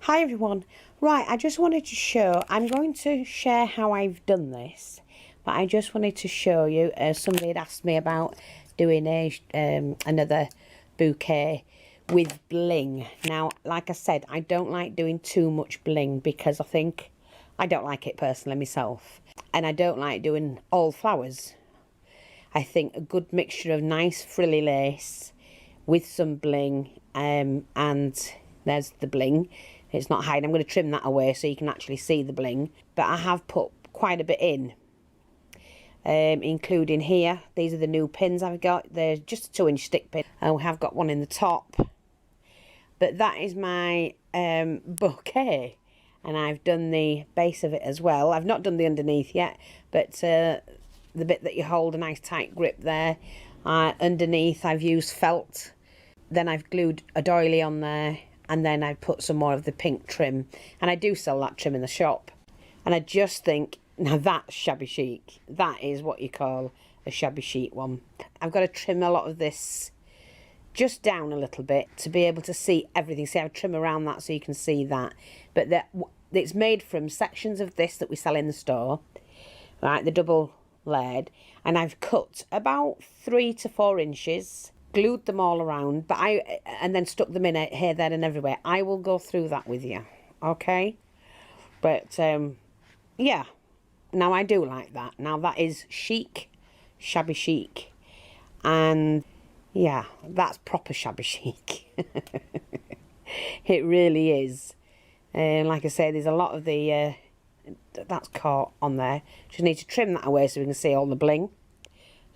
Hi everyone. Right, I just wanted to show, I'm going to share how I've done this, but I just wanted to show you, somebody had asked me about doing another bouquet with bling. Now, like I said, I don't like doing too much bling because I don't like it personally myself. And I don't like doing all flowers. I think a good mixture of nice frilly lace with some bling, and there's the bling. It's not hiding. I'm going to trim that away so you can actually see the bling. But I have put quite a bit in, including here. These are the new pins I've got. They're just a 2-inch stick pin. And we have got one in the top. But that is my bouquet. And I've done the base of it as well. I've not done the underneath yet, but the bit that you hold a nice tight grip there. Underneath I've used felt. Then I've glued a doily on there. And then I put some more of the pink trim. And I do sell that trim in the shop. And I just think, now that's shabby chic. That is what you call a shabby chic one. I've got to trim a lot of this just down a little bit to be able to see everything. See, I trim around that so you can see that. But it's made from sections of this that we sell in the store. Right, the double layered. And I've cut about 3 to 4 inches. Glued them all around, and then stuck them in here, there and everywhere. I will go through that with you, okay? But yeah, now I do like that. Now that is chic, shabby chic, and yeah, that's proper shabby chic. It really is. Like I say, there's a lot of the that's caught on there. Just need to trim that away so we can see all the bling.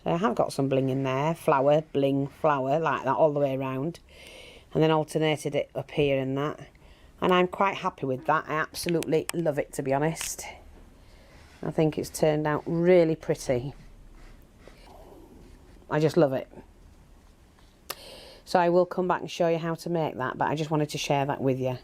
So I have got some bling in there, flower, bling, flower, like that all the way around. And then alternated it up here and that. And I'm quite happy with that. I absolutely love it, to be honest. I think it's turned out really pretty. I just love it. So I will come back and show you how to make that, but I just wanted to share that with you.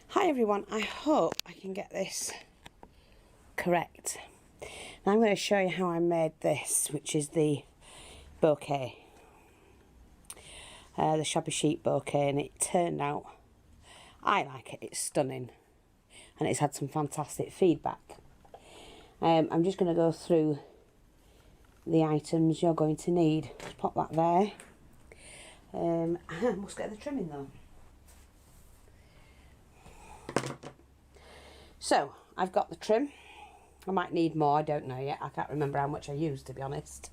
Hi everyone, I hope I can get this correct. Now I'm going to show you how I made this, which is the bouquet. The shabby chic bouquet, and it turned out, I like it, it's stunning. And it's had some fantastic feedback. I'm just going to go through the items you're going to need. Just pop that there. I must get the trimming though. So, I've got the trim. I might need more, I don't know yet. I can't remember how much I used, to be honest.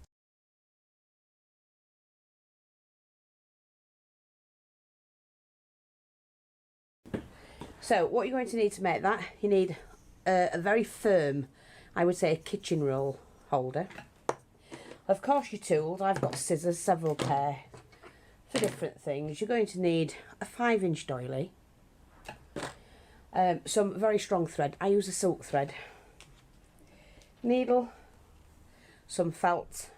So, what you're going to need to make that, you need a very firm, I would say a kitchen roll holder. Of course your tools, I've got scissors, several pair, for different things. You're going to need a 5-inch doily. Some very strong thread. I use a silk thread. Needle, some felt,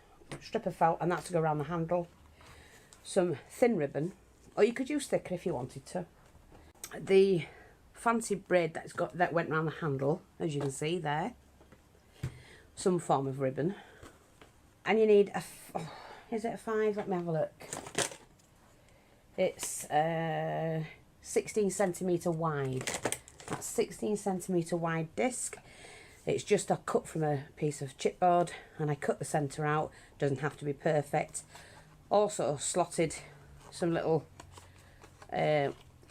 strip of felt, and that's to go around the handle. Some thin ribbon, or you could use thicker if you wanted to. The fancy braid that went around the handle, as you can see there. Some form of ribbon, and you need is it a 5? Let me have a look. It's 16 centimetre wide. That's 16 centimetre wide disc. It's just a cut from a piece of chipboard, and I cut the centre out. Doesn't have to be perfect. Also slotted some little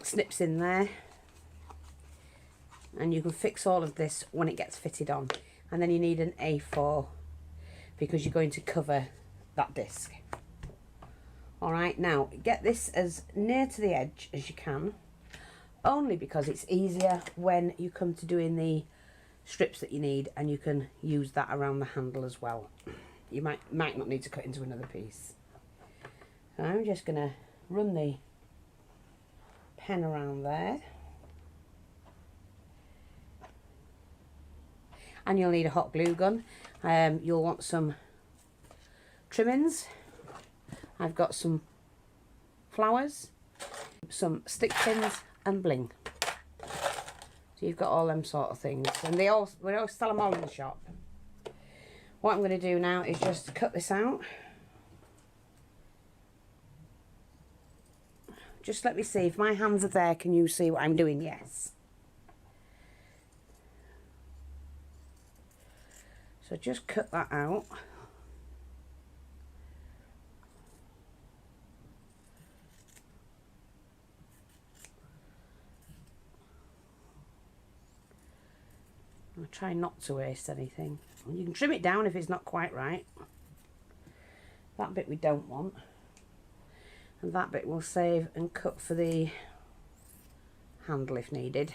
snips in there, and you can fix all of this when it gets fitted on. And then you need an A4 because you're going to cover that disc. Alright, now get this as near to the edge as you can, only because it's easier when you come to doing the strips that you need, and you can use that around the handle as well. You might not need to cut into another piece. So I'm just going to run the pen around there. And you'll need a hot glue gun. You'll want some trimmings. I've got some flowers, some stick pins and bling. So you've got all them sort of things. And we always sell them all in the shop. What I'm going to do now is just cut this out. Just let me see. If my hands are there, can you see what I'm doing? Yes. So just cut that out. I'll try not to waste anything. You can trim it down if it's not quite right. That bit we don't want. And that bit we'll save and cut for the handle if needed.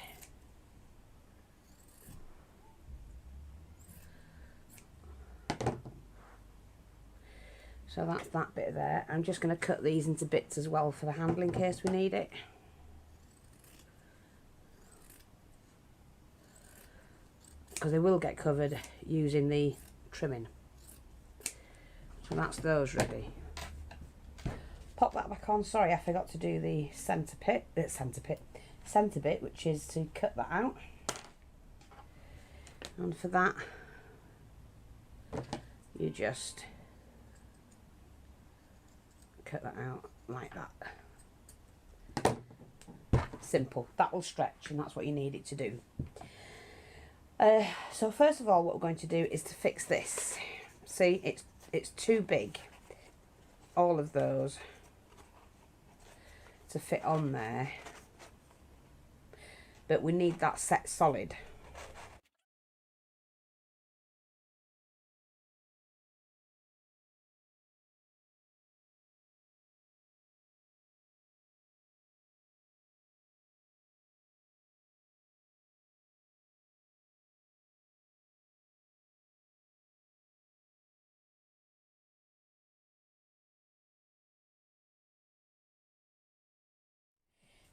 So that's that bit there. I'm just going to cut these into bits as well for the handle in case we need it. Because they will get covered using the trimming. So that's those ready. Pop that back on. Sorry, I forgot to do the centre bit, which is to cut that out. And for that, you just cut that out like that. Simple. That will stretch, and that's what you need it to do. So first of all, what we're going to do is to fix this. See, it's too big, all of those, to fit on there, but we need that set solid.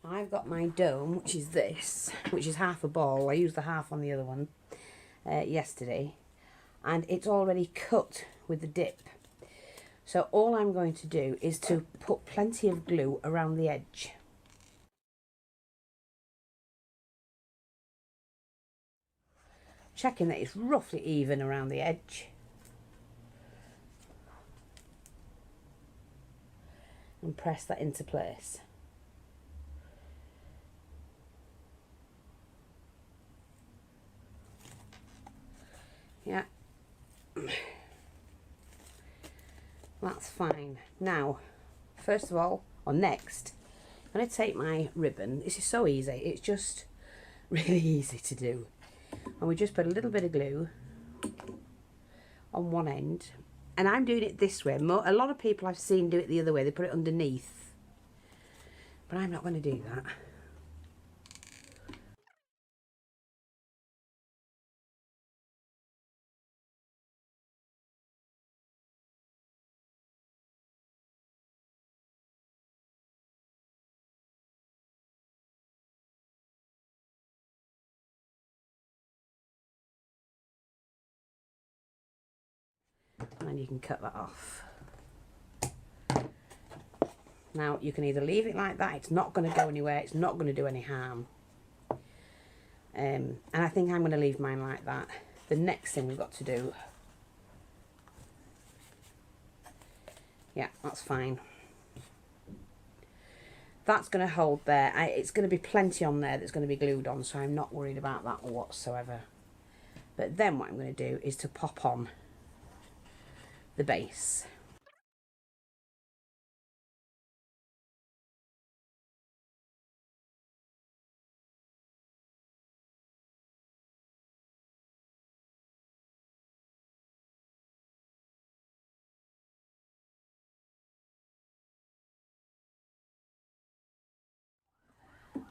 I've got my dome, which is this, which is half a ball. I used the half on the other one yesterday, and it's already cut with the dip. So all I'm going to do is to put plenty of glue around the edge. Checking that it's roughly even around the edge. And press that into place. Yeah, that's fine. Now, first of all, or next, I'm going to take my ribbon. This is so easy. It's just really easy to do. And we just put a little bit of glue on one end. And I'm doing it this way. A lot of people I've seen do it the other way. They put it underneath. But I'm not going to do that. And then you can cut that off. Now you can either leave it like that, it's not going to go anywhere, it's not going to do any harm. And I think I'm going to leave mine like that. The next thing we've got to do, yeah, that's fine. That's going to hold there. It's going to be plenty on there that's going to be glued on, so I'm not worried about that whatsoever. But then what I'm going to do is to pop on the base.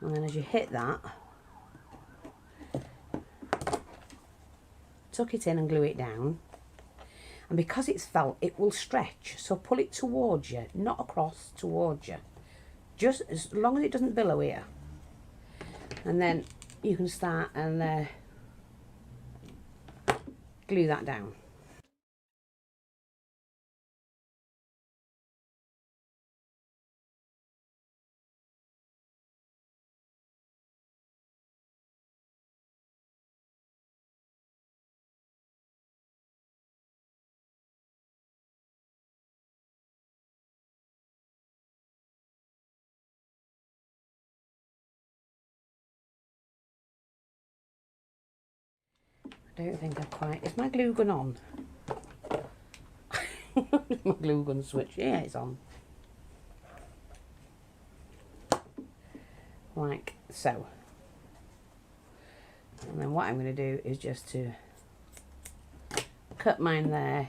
And then as you hit that, tuck it in and glue it down. And because it's felt, it will stretch. So pull it towards you, not across, towards you. Just as long as it doesn't billow here. And then you can start and glue that down. I don't think I've quite... Is my glue gun on? My glue gun switch. Yeah, it's on. Like so. And then what I'm going to do is just to cut mine there.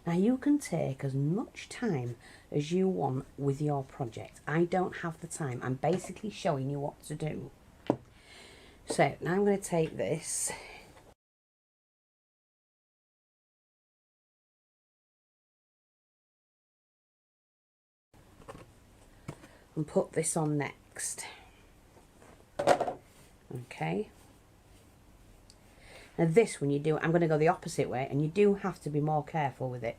Now you can take as much time as you want with your project. I don't have the time. I'm basically showing you what to do. So now I'm going to take this and put this on next. Okay. Now this, when you do it, I'm going to go the opposite way, and you do have to be more careful with it.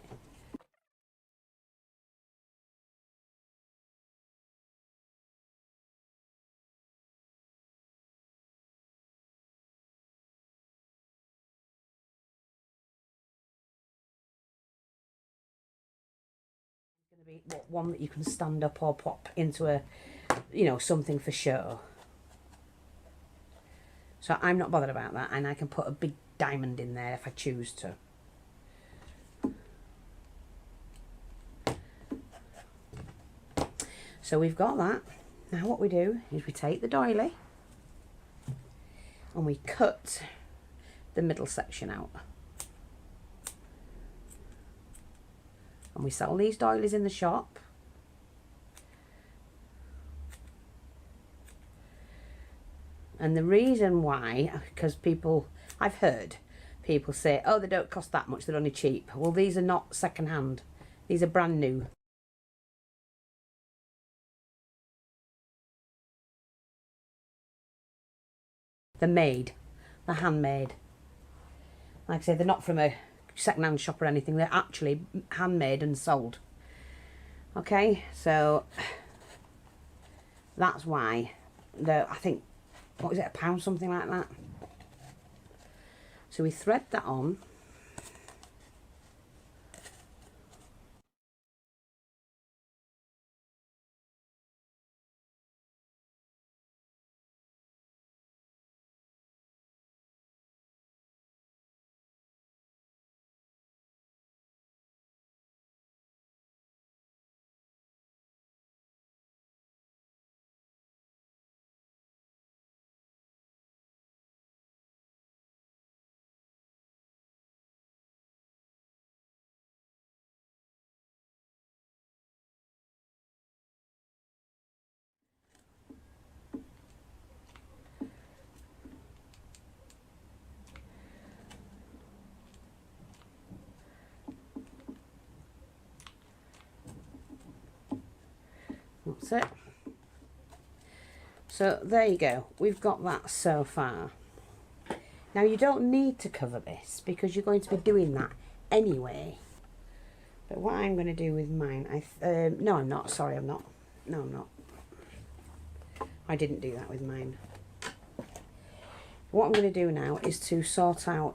It's going to be one that you can stand up or pop into a, you know, something for show. So I'm not bothered about that, and I can put a big diamond in there if I choose to. So we've got that. Now what we do is we take the doily and we cut the middle section out. And we sell these doilies in the shop. And the reason why, because people, I've heard people say, oh, they don't cost that much, they're only cheap. Well, these are not second hand. These are brand new. They're made. They're handmade. Like I say, they're not from a second-hand shop or anything. They're actually handmade and sold. Okay, so that's why I think, what is it, £1, something like that. So we thread that on. That's it. So there you go. We've got that so far. Now you don't need to cover this because you're going to be doing that anyway. But what I'm going to do with mine, no, I'm not. Sorry, I'm not. No, I'm not. I didn't do that with mine. What I'm going to do now is to sort out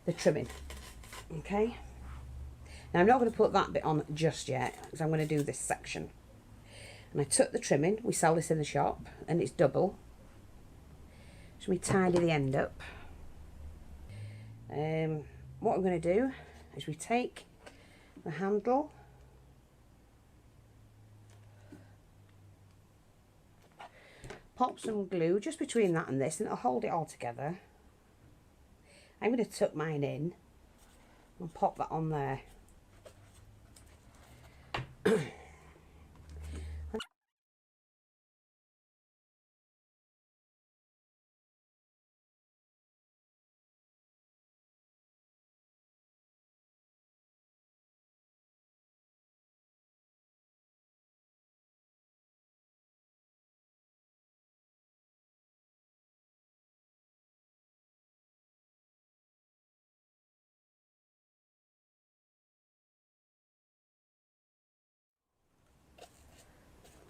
the trimming. Okay. Now I'm not going to put that bit on just yet because I'm going to do this section. And I took the trimming. We sell this in the shop and it's double. So we tidy the end up. What I'm going to do is we take the handle, pop some glue just between that and this, and it'll hold it all together. I'm going to tuck mine in and pop that on there.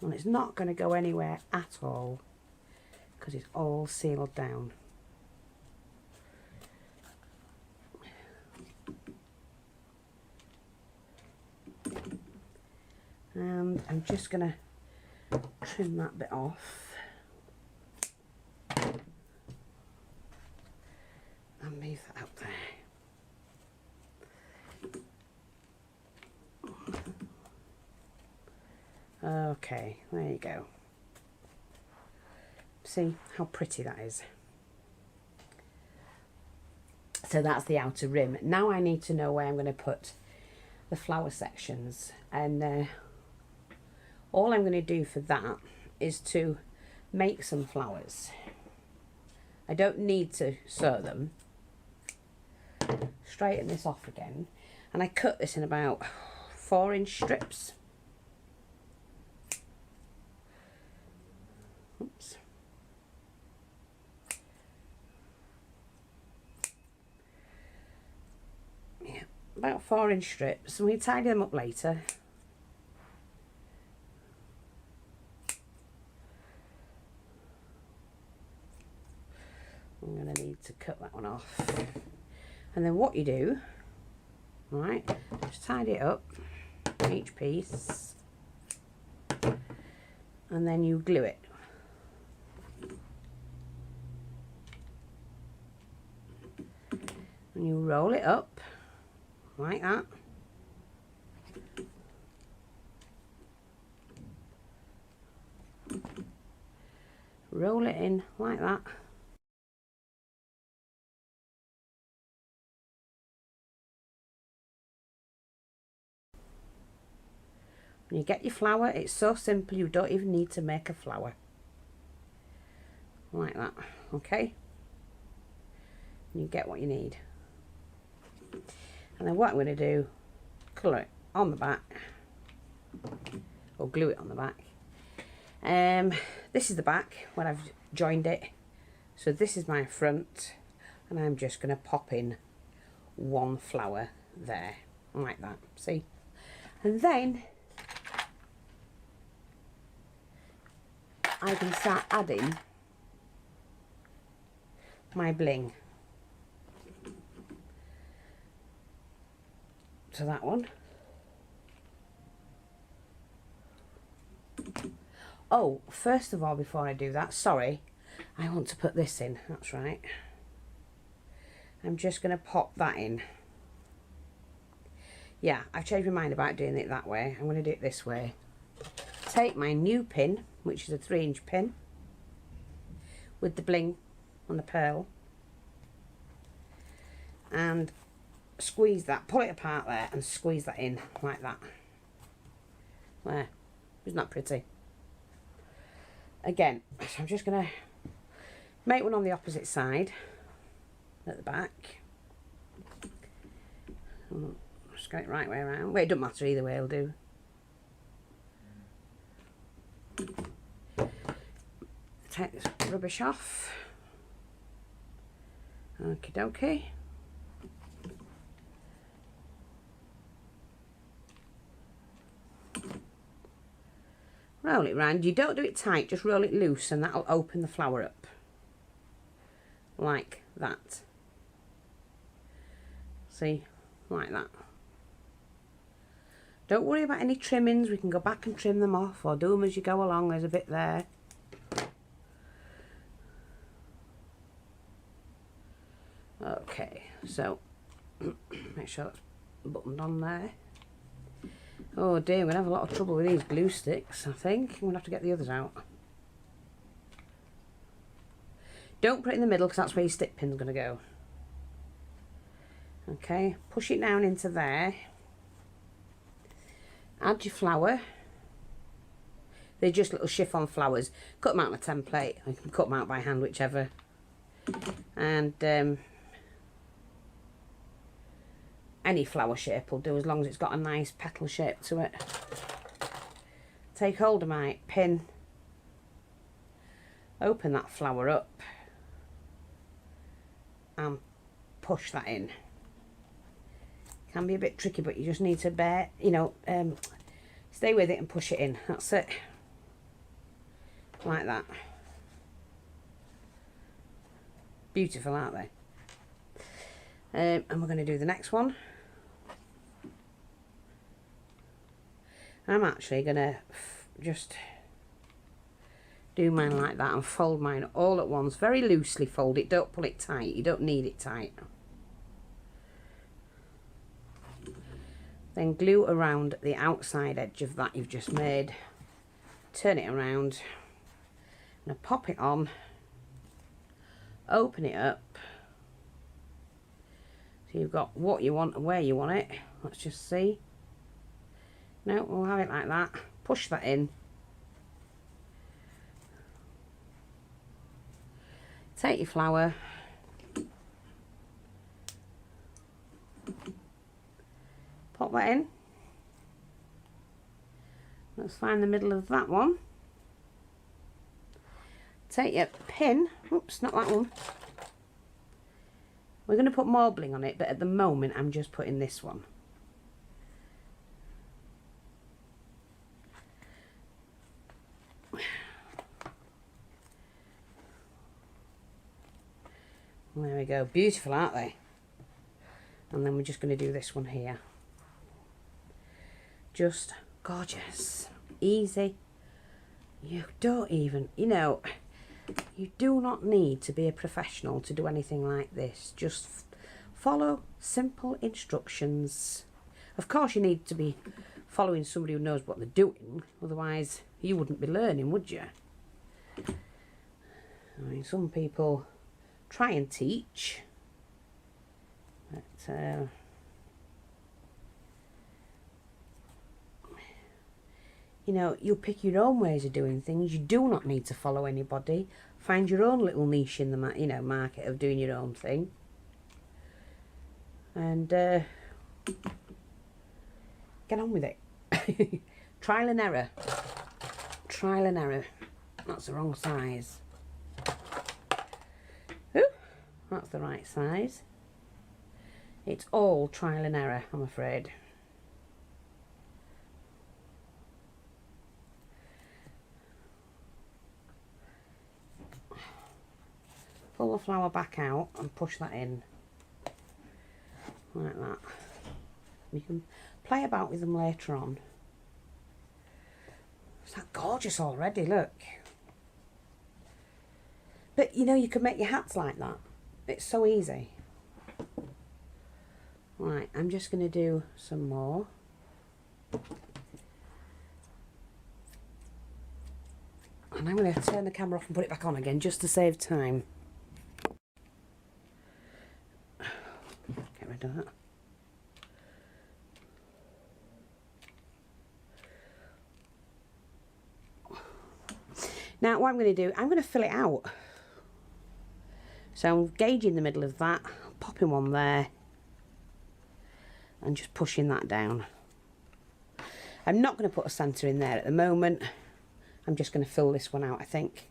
and it's not going to go anywhere at all because it's all sealed down. And I'm just going to trim that bit off and move that out there. Okay, there you go. See how pretty that is. So that's the outer rim. Now I need to know where I'm going to put the flower sections, and all I'm going to do for that is to make some flowers. I don't need to sew them. Straighten this off again, and I cut this in about 4-inch strips. Oops. Yeah, about 4-inch strips, and we tidy them up later. I'm going to need to cut that one off. And then what you do, right, just tidy it up, each piece, and then you glue it. And you roll it up like that. Roll it in like that. When you get your flower, it's so simple, you don't even need to make a flower. Like that, okay? And you get what you need. And then what I'm going to do, colour it on the back, or glue it on the back. This is the back when I've joined it. So this is my front, and I'm just going to pop in one flower there, like that, see? And then I can start adding my bling to that one. Oh, first of all, before I do that, sorry, I want to put this in, that's right. I'm just going to pop that in. Yeah, I've changed my mind about doing it that way. I'm going to do it this way. Take my new pin, which is a 3-inch pin, with the bling on the pearl, and squeeze that, pull it apart there and squeeze that in like that. There, isn't that pretty? Again, so I'm just going to make one on the opposite side at the back. Just go it right way around. Well, it doesn't matter either way, it'll do. Take this rubbish off. Okie dokie. Roll it round. You don't do it tight, just roll it loose, and that'll open the flower up. Like that. See? Like that. Don't worry about any trimmings. We can go back and trim them off, or do them as you go along. There's a bit there. Okay, so make sure that's buttoned on there. Oh dear, we're going to have a lot of trouble with these glue sticks, I think. I'm going to have to get the others out. Don't put it in the middle because that's where your stick pin's going to go. Okay, push it down into there. Add your flower. They're just little chiffon flowers. Cut them out on a template. You can cut them out by hand, whichever. And any flower shape will do, as long as it's got a nice petal shape to it. Take hold of my pin. Open that flower up. And push that in. Can be a bit tricky, but you just need to bear, you know, stay with it and push it in. That's it. like that. Beautiful, aren't they? And we're going to do the next one. I'm actually going to just do mine like that and fold mine all at once. Very loosely fold it, don't pull it tight. You don't need it tight. Then glue around the outside edge of that you've just made. Turn it around. And pop it on. Open it up. So you've got what you want and where you want it. Let's just see. No, we'll have it like that. Push that in. Take your flower. Pop that in. Let's find the middle of that one. Take your pin. Oops, not that one. We're going to put marbling on it, but at the moment I'm just putting this one. There we go. Beautiful, aren't they? And then we're just going to do this one here. Just gorgeous. Easy. You don't even, you know, you do not need to be a professional to do anything like this. Just follow simple instructions. Of course you need to be following somebody who knows what they're doing. Otherwise you wouldn't be learning, would you? I mean, some people try and teach, but you know, you'll pick your own ways of doing things. You do not need to follow anybody. Find your own little niche in the market of doing your own thing, and get on with it. Trial and error. Trial and error. That's the wrong size. Ooh, that's the right size. It's all trial and error, I'm afraid. Pull the flower back out and push that in like that. You can play about with them later on. It's that gorgeous already, look. But you know, you can make your hats like that. It's so easy. Right, I'm just going to do some more. And I'm going to turn the camera off and put it back on again just to save time. Get rid of that. Now what I'm going to do, I'm going to fill it out. So I'm gauging the middle of that, popping one there, and just pushing that down. I'm not going to put a centre in there at the moment. I'm just going to fill this one out, I think.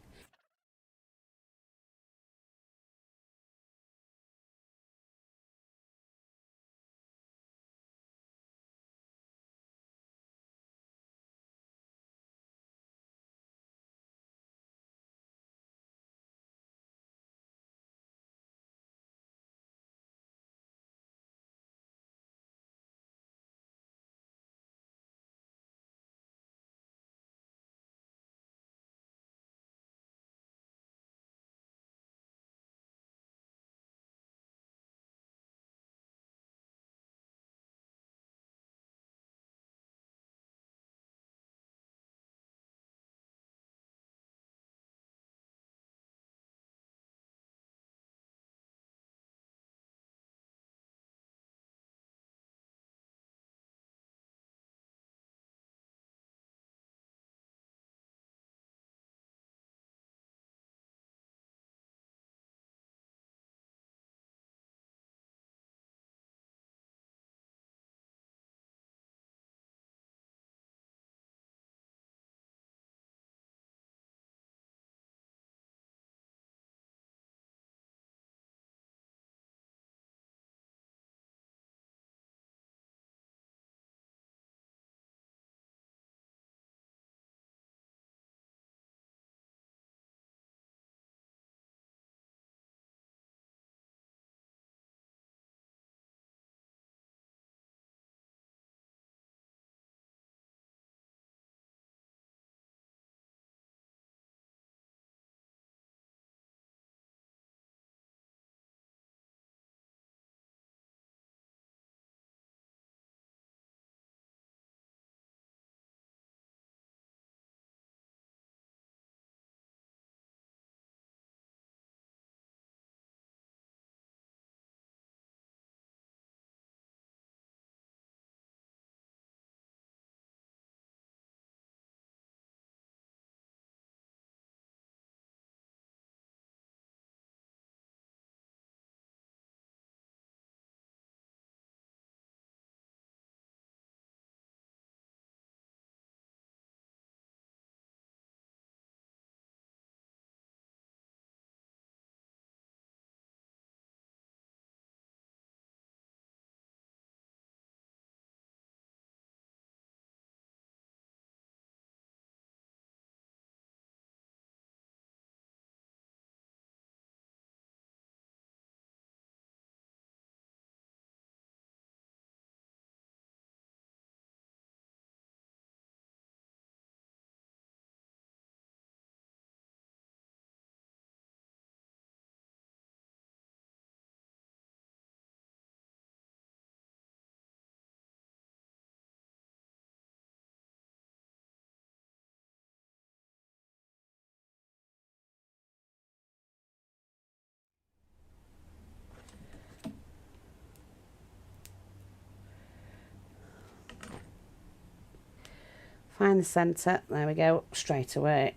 Find the centre, there we go, straight away.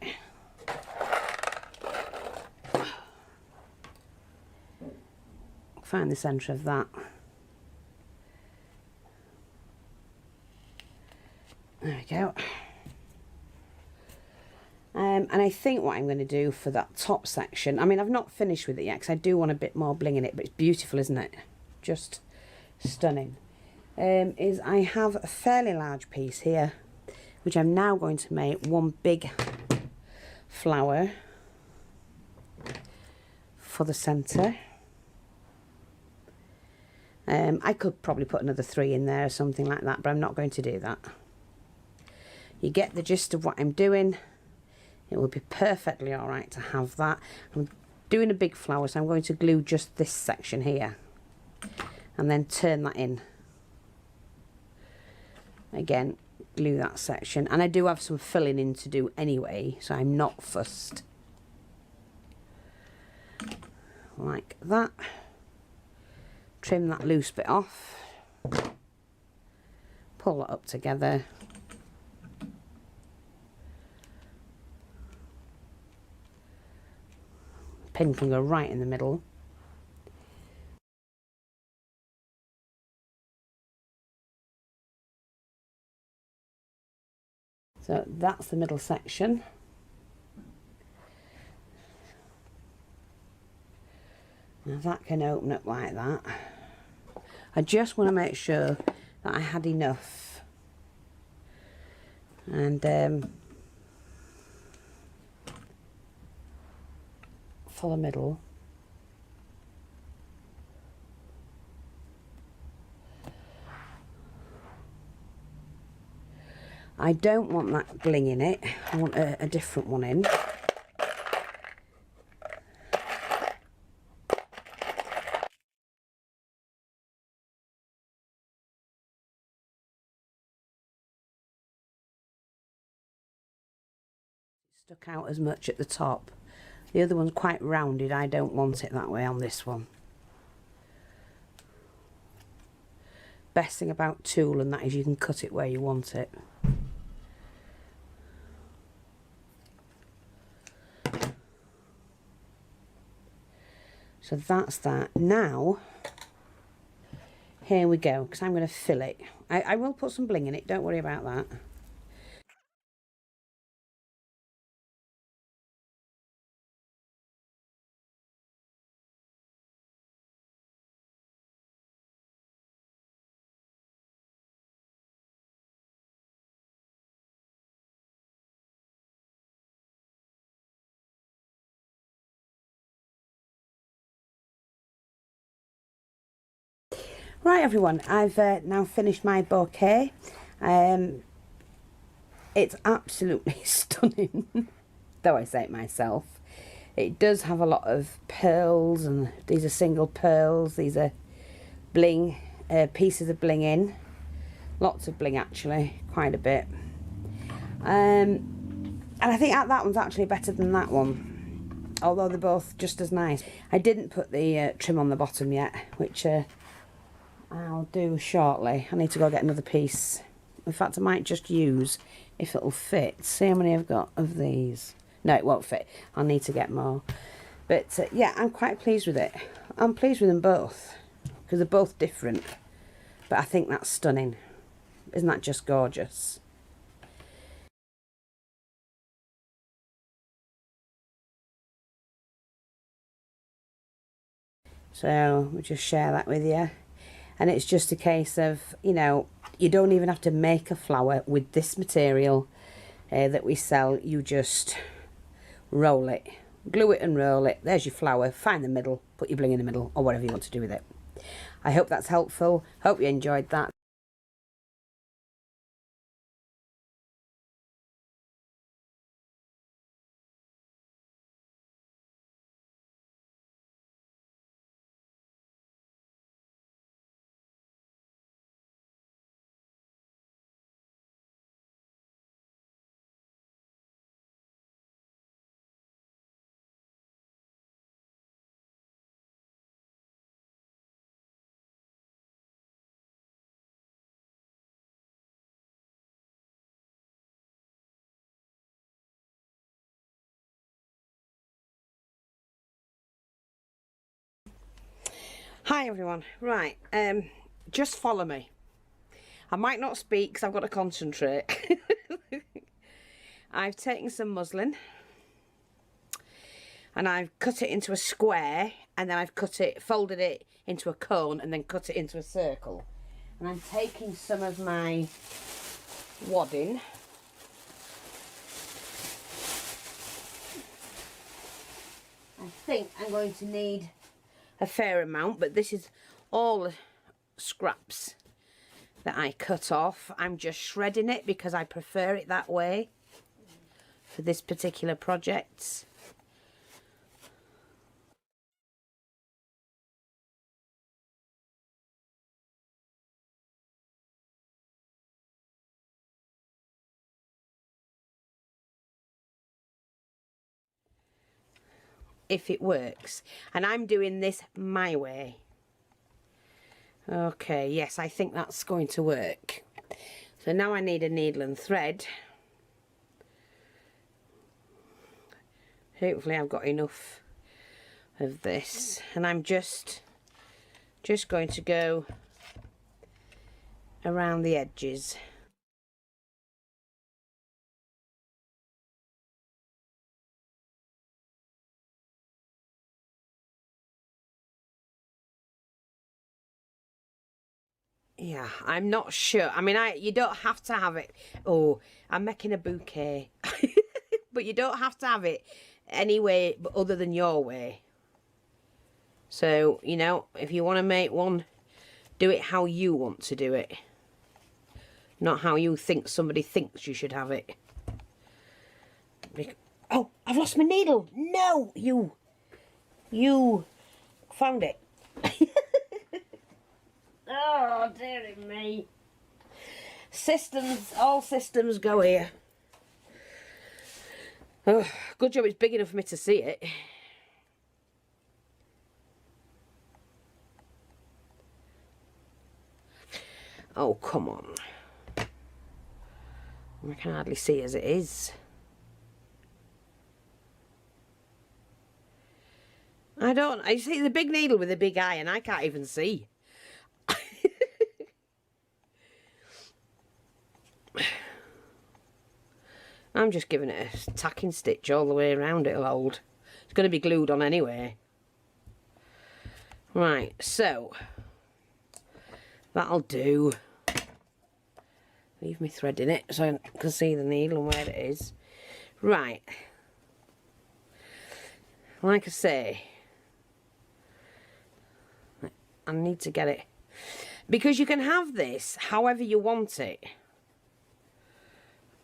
Find the centre of that. There we go. And I think what I'm going to do for that top section, I mean, I've not finished with it yet because I do want a bit more bling in it, but it's beautiful, isn't it? Just stunning. Is I have a fairly large piece here, which I'm now going to make one big flower for the centre. I could probably put another 3 in there or something like that, but I'm not going to do that. You get the gist of what I'm doing. It will be perfectly alright to have that. I'm doing a big flower, so I'm going to glue just this section here and then turn that in. Again, glue that section, and I do have some filling in to do anyway, so I'm not fussed. Like that. Trim that loose bit off. Pull that up together. Pin can go right in the middle. So that's the middle section. Now that can open up like that. I just want to make sure that I had enough. And for the middle. I don't want that bling in it. I want a different one in. Stuck out as much at the top. The other one's quite rounded. I don't want it that way on this one. Best thing about tulle and that is you can cut it where you want it. So that's that. Now, here we go, because I'm going to fill it. I will put some bling in it, don't worry about that. Right everyone, I've now finished my bouquet. It's absolutely stunning, though I say it myself. It does have a lot of pearls, and these are single pearls, these are bling, pieces of bling in. Lots of bling actually, quite a bit. And I think that one's actually better than that one, although they're both just as nice. I didn't put the trim on the bottom yet, which I'll do shortly. I need to go get another piece. In fact, I might just use, if it'll fit. See how many I've got of these. No, it won't fit. I'll need to get more. But yeah, I'm quite pleased with it. I'm pleased with them both, because they're both different. But I think that's stunning. Isn't that just gorgeous? So we'll just share that with you. And it's just a case of, you know, you don't even have to make a flower with this material that we sell. You just roll it, glue it and roll it. There's your flower. Find the middle, put your bling in the middle, or whatever you want to do with it. I hope that's helpful. Hope you enjoyed that. Hi everyone. Right, just follow me. I might not speak because I've got to concentrate. I've taken some muslin and I've cut it into a square, and then I've folded it into a cone, and then cut it into a circle. And I'm taking some of my wadding. I think I'm going to need a fair amount, but this is all the scraps that I cut off. I'm just shredding it because I prefer it that way for this particular project. If it works, and I'm doing this my way. Okay, yes, I think that's going to work. So now I need a needle and thread. Hopefully I've got enough of this, and I'm just going to go around the edges. Yeah, I'm not sure. I mean, you don't have to have it. Oh, I'm making a bouquet. But you don't have to have it any way but other than your way. So, you know, if you want to make one, do it how you want to do it. Not how you think somebody thinks you should have it. Oh, I've lost my needle. No, you found it. Oh, dearie me. Systems, all systems go here. Oh, good job it's big enough for me to see it. Oh, come on. I can hardly see as it is. I see the big needle with a big eye and I can't even see. I'm just giving it a tacking stitch all the way around. It'll hold. It's going to be glued on anyway. Right, so that'll do. Leave me thread in it so I can see the needle and where it is. Right. Like I say, I need to get it, because you can have this however you want it.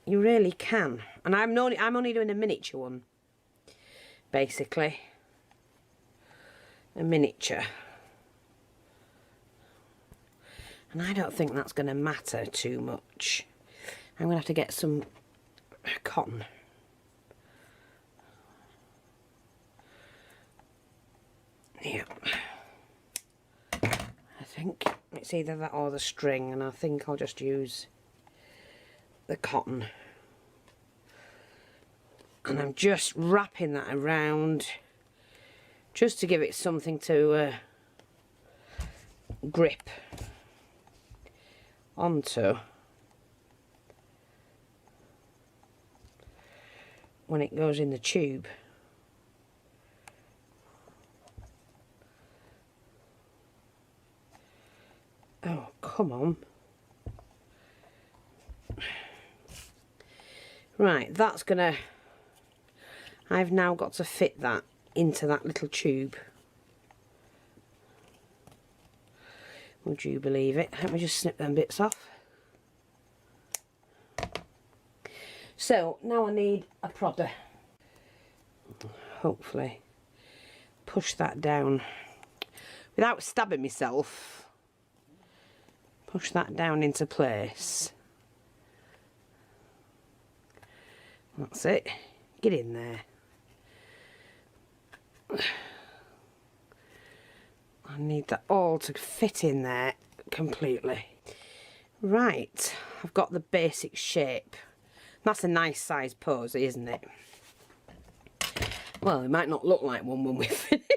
You really can. And I'm only doing a miniature one, basically. A miniature. And I don't think that's going to matter too much. I'm going to have to get some cotton. Yeah. I think it's either that or the string, and I think I'll just use the cotton. And I'm just wrapping that around just to give it something to grip onto when it goes in the tube. Oh, come on. Right, that's gonna... I've now got to fit that into that little tube. Would you believe it? Let me just snip them bits off. So, now I need a prodder. Hopefully push that down without stabbing myself. Push that down into place. That's it. Get in there. I need that all to fit in there completely. Right, I've got the basic shape. That's a nice size posy, isn't it? Well, it might not look like one when we're finished.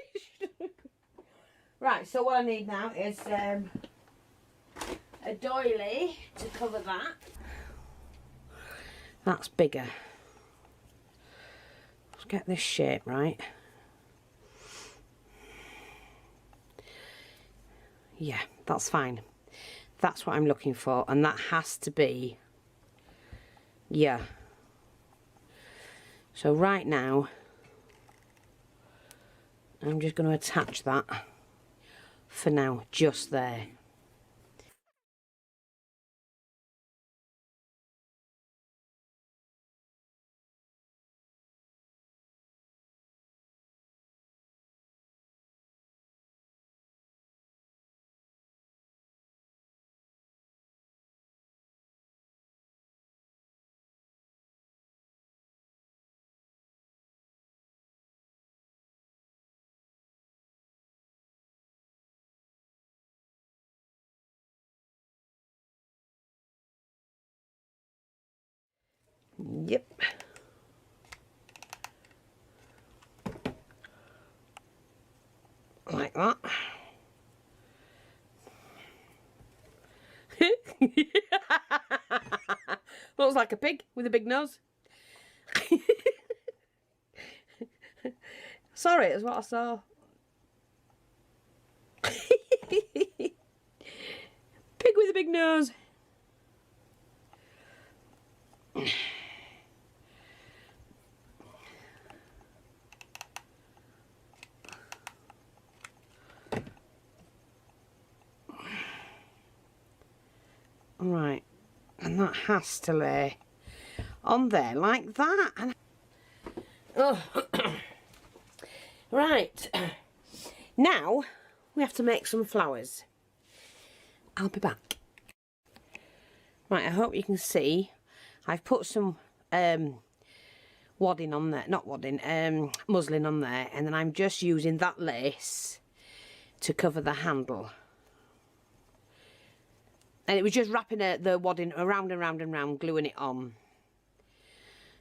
Right, Right, so what I need now is a doily to cover that. That's bigger. Let's get this shape right. Yeah, that's fine. That's what I'm looking for, and that has to be, yeah. So right now, I'm just going to attach that for now, just there. Yep. Like that. Looks like a pig with a big nose. Sorry, it's what I saw. Pig with a big nose. Right, and that has to lay on there like that. And oh. Right, now we have to make some flowers. I'll be back. Right, I hope you can see I've put some wadding on there, not wadding, muslin on there, and then I'm just using that lace to cover the handle. And it was just wrapping the wadding around and round and round, gluing it on.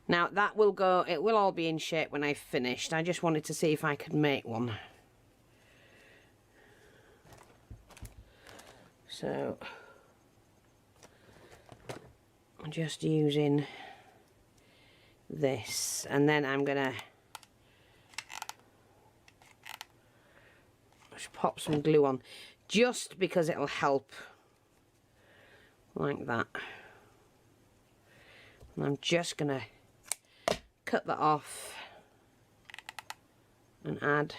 Now that will go, it will all be in shape when I've finished. I just wanted to see if I could make one. So I'm just using this, and then I'm gonna just pop some glue on, just because it'll help, like that. And I'm just gonna cut that off and add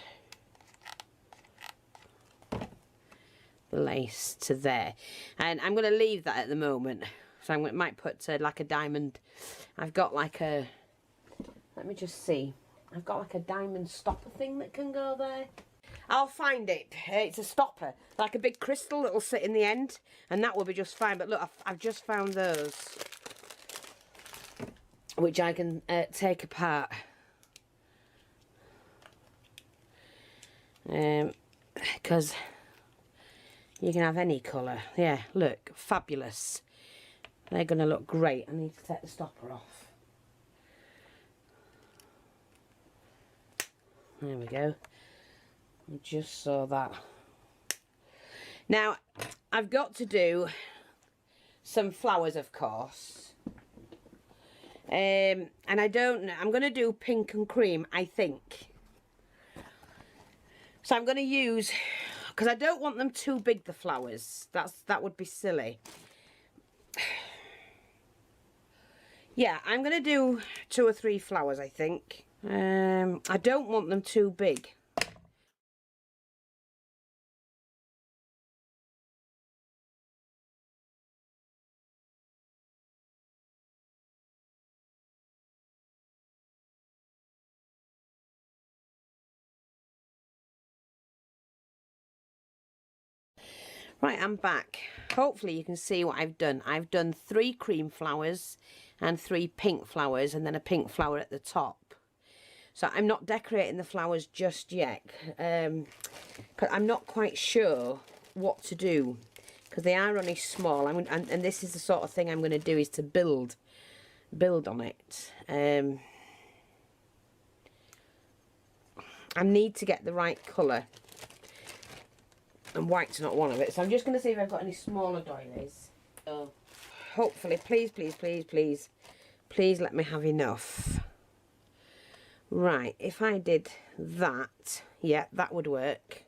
the lace to there, and I'm going to leave that at the moment. So I might put like a diamond. I've got like a, let me just see, I've got like a diamond stopper thing that can go there. I'll find it. It's a stopper, like a big crystal that will sit in the end, and that will be just fine. But look, I've just found those, which I can take apart. Because you can have any colour. Yeah, look, fabulous. They're going to look great. I need to take the stopper off. There we go. I just saw that. Now, I've got to do some flowers, of course. And I don't know, I'm going to do pink and cream, I think. So I'm going to use, because I don't want them too big, the flowers. That would be silly. Yeah, I'm going to do 2 or 3 flowers, I think. I don't want them too big. Right, I'm back. Hopefully you can see what I've done. I've done 3 cream flowers and 3 pink flowers, and then a pink flower at the top. So I'm not decorating the flowers just yet, because I'm not quite sure what to do, because they are only small. And this is the sort of thing I'm going to do, is to build on it. I need to get the right colour. And white's not one of it. So I'm just going to see if I've got any smaller doilies. So hopefully, please, please, please, please, please let me have enough. Right, if I did that, yeah, that would work.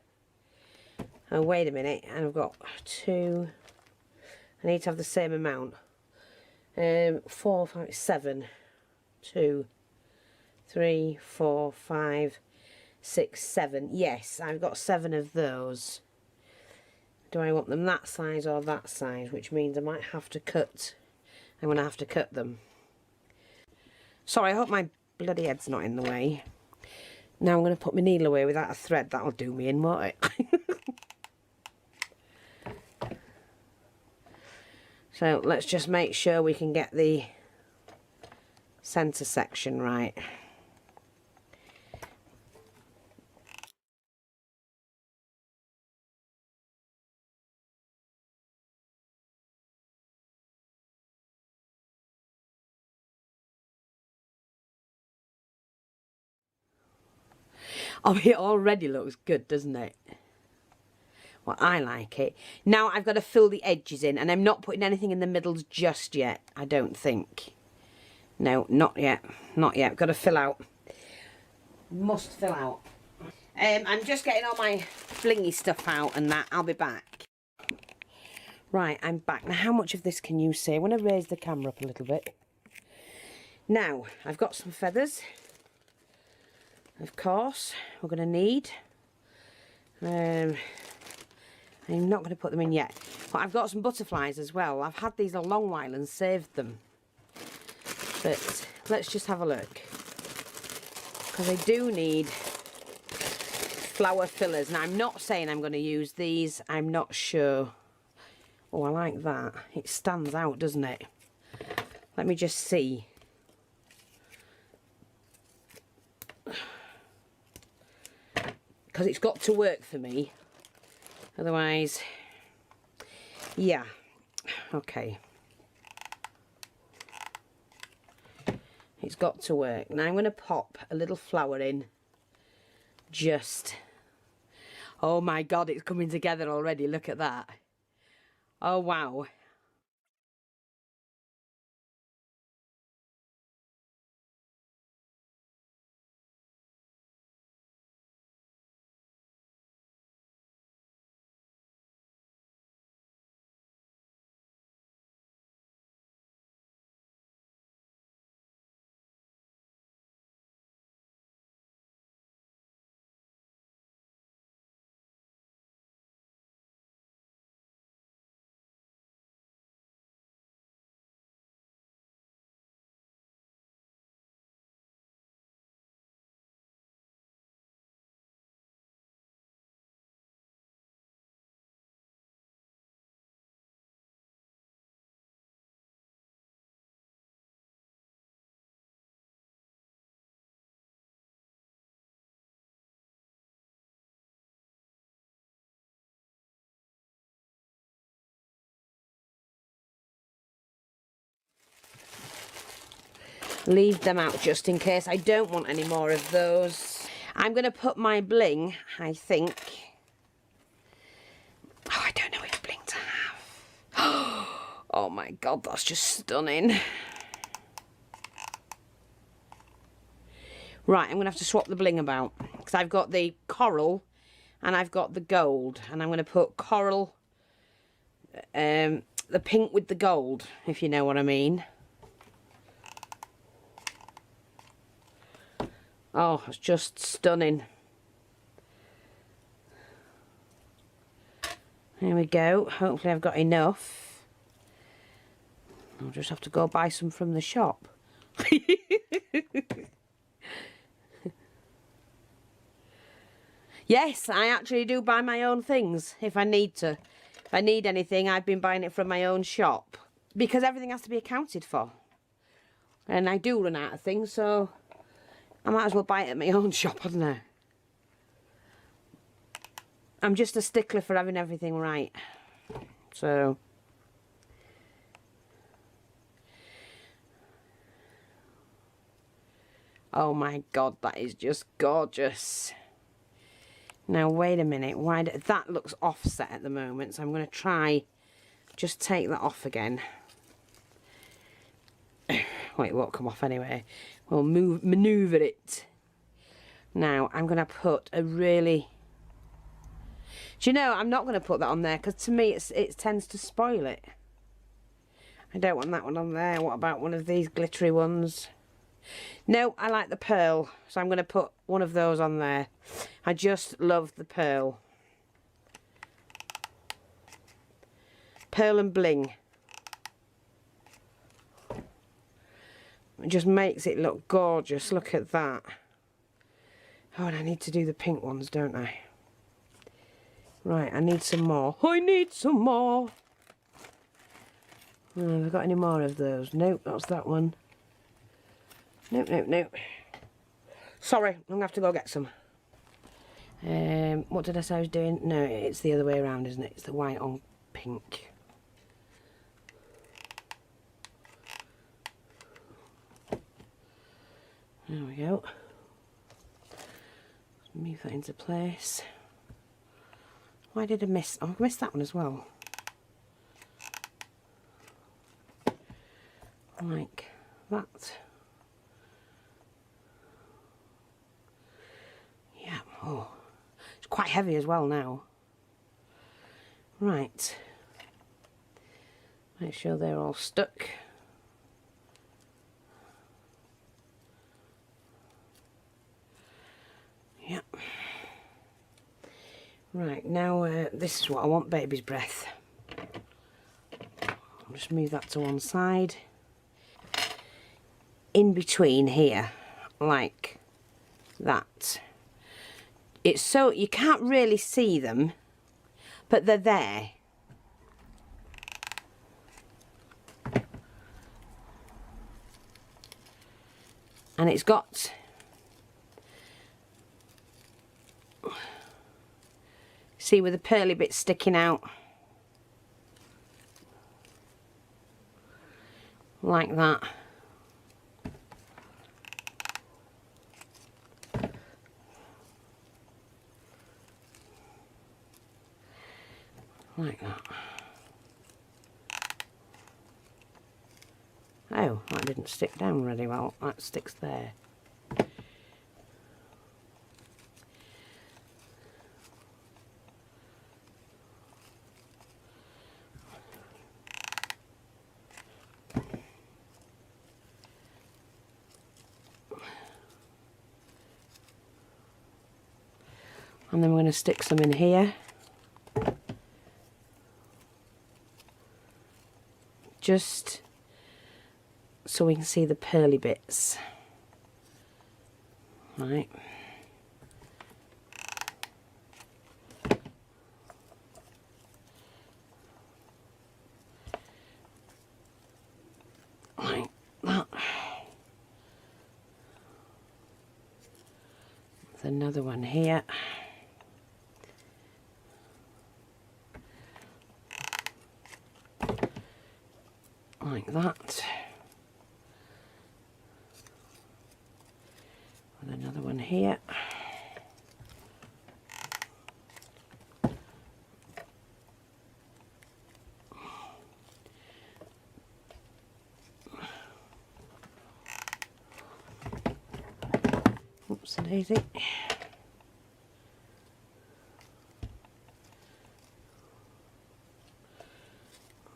Oh, wait a minute, and I've got 2. I need to have the same amount. 4, 5, 7. 2, 3, 4, 5, 6, 7. Yes, I've got 7 of those. Do I want them that size or that size? Which means I might have to cut. I'm going to have to cut them. Sorry, I hope my bloody head's not in the way. Now I'm going to put my needle away without a thread. That'll do me in, won't it? So let's just make sure we can get the centre section right. Oh, it already looks good, doesn't it? Well, I like it. Now I've got to fill the edges in, and I'm not putting anything in the middles just yet, I don't think. No, not yet. Not yet. Got to fill out. Must fill out. I'm just getting all my blingy stuff out and that. I'll be back. Right, I'm back. Now, how much of this can you see? I want to raise the camera up a little bit. Now, I've got some feathers. Of course, we're going to need. I'm not going to put them in yet. But I've got some butterflies as well. I've had these a long while and saved them. But let's just have a look. Because I do need flower fillers. Now, I'm not saying I'm going to use these. I'm not sure. Oh, I like that. It stands out, doesn't it? Let me just see. Because it's got to work for me. Otherwise, yeah. Okay. It's got to work. Now I'm going to pop a little flower in. Just. Oh my God, it's coming together already. Look at that. Oh, wow. Leave them out just in case. I don't want any more of those. I'm going to put my bling, I think. Oh, I don't know which bling to have. Oh my God, that's just stunning. Right, I'm going to have to swap the bling about. Because I've got the coral and I've got the gold. And I'm going to put coral, the pink with the gold, if you know what I mean. Oh, it's just stunning. Here we go. Hopefully I've got enough. I'll just have to go buy some from the shop. Yes, I actually do buy my own things if I need to. If I need anything, I've been buying it from my own shop. Because everything has to be accounted for. And I do run out of things, so I might as well buy it at my own shop, hadn't I? I'm just a stickler for having everything right. So. Oh my God, that is just gorgeous. Now wait a minute, that looks offset at the moment, so I'm going to try just take that off again. Well, it won't come off anyway. We'll manoeuvre it. Now I'm going to put a really... Do you know, I'm not going to put that on there because to me it tends to spoil it. I don't want that one on there. What about one of these glittery ones? No, I like the pearl, so I'm going to put one of those on there. I just love the pearl. Pearl and bling. It just makes it look gorgeous. Look at that. Oh, and I need to do the pink ones, don't I? Right, I need some more. I need some more. Oh, have I got any more of those? Nope, that's that one. Nope, nope, nope. Sorry, I'm going to have to go get some. What did I say I was doing? No, it's the other way around, isn't it? It's the white on pink. There we go. Move that into place. Why did I miss? Oh, I missed that one as well. Like that. Yeah, oh, it's quite heavy as well now. Right. Make sure they're all stuck. Yep. Right, now this is what I want, baby's breath. I'll just move that to one side. In between here, like that. It's so, you can't really see them, but they're there. And it's got... See, with the pearly bit sticking out. Like that. Like that. Oh, that didn't stick down really well. That sticks there. And then we're going to stick some in here. Just so we can see the pearly bits. Right. Like that. There's another one here. Like that. And another one here. Oops, a daisy.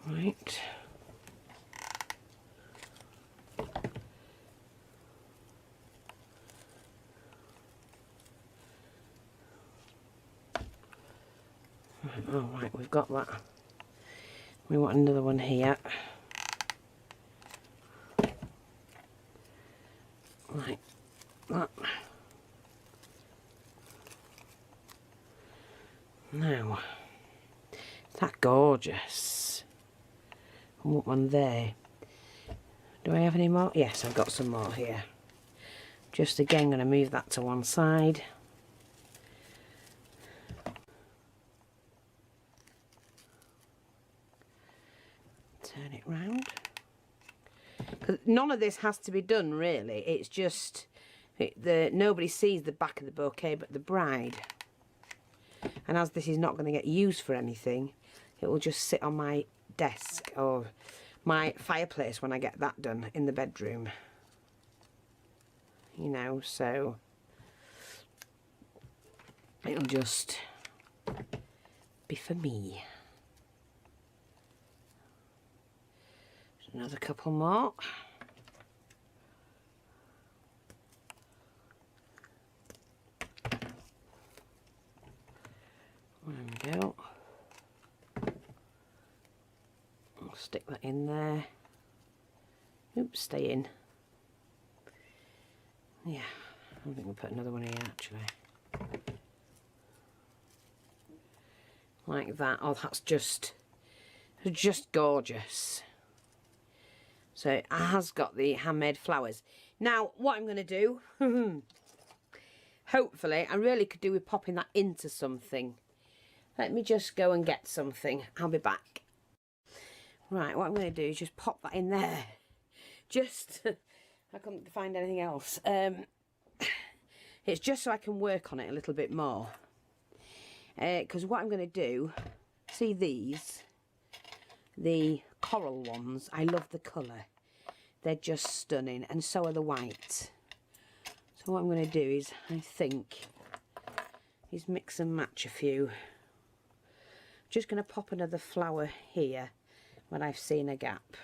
Right. Oh, right, we've got that. We want another one here. Like that. Now, is that gorgeous? I want one there. Do I have any more? Yes, I've got some more here. Just again, going to move that to one side. Turn it round. 'Cause none of this has to be done really. It's just nobody sees the back of the bouquet but the bride. And as this is not going to get used for anything, it will just sit on my desk or my fireplace when I get that done in the bedroom. You know, so it'll just be for me. Just another couple more. There we go. I'll stick that in there. Oops, stay in. Yeah, I think we'll put another one here actually. Like that. Oh, that's just gorgeous. So it has got the handmade flowers. Now, what I'm going to do, hopefully, I really could do with popping that into something. Let me just go and get something. I'll be back. Right, what I'm going to do is just pop that in there. Just, I couldn't find anything else. It's just so I can work on it a little bit more. Because what I'm going to do, see these, the coral ones, I love the colour. They're just stunning, and so are the white. So what I'm going to do is, I think, is mix and match a few. Just going to pop another flower here when I've seen a gap.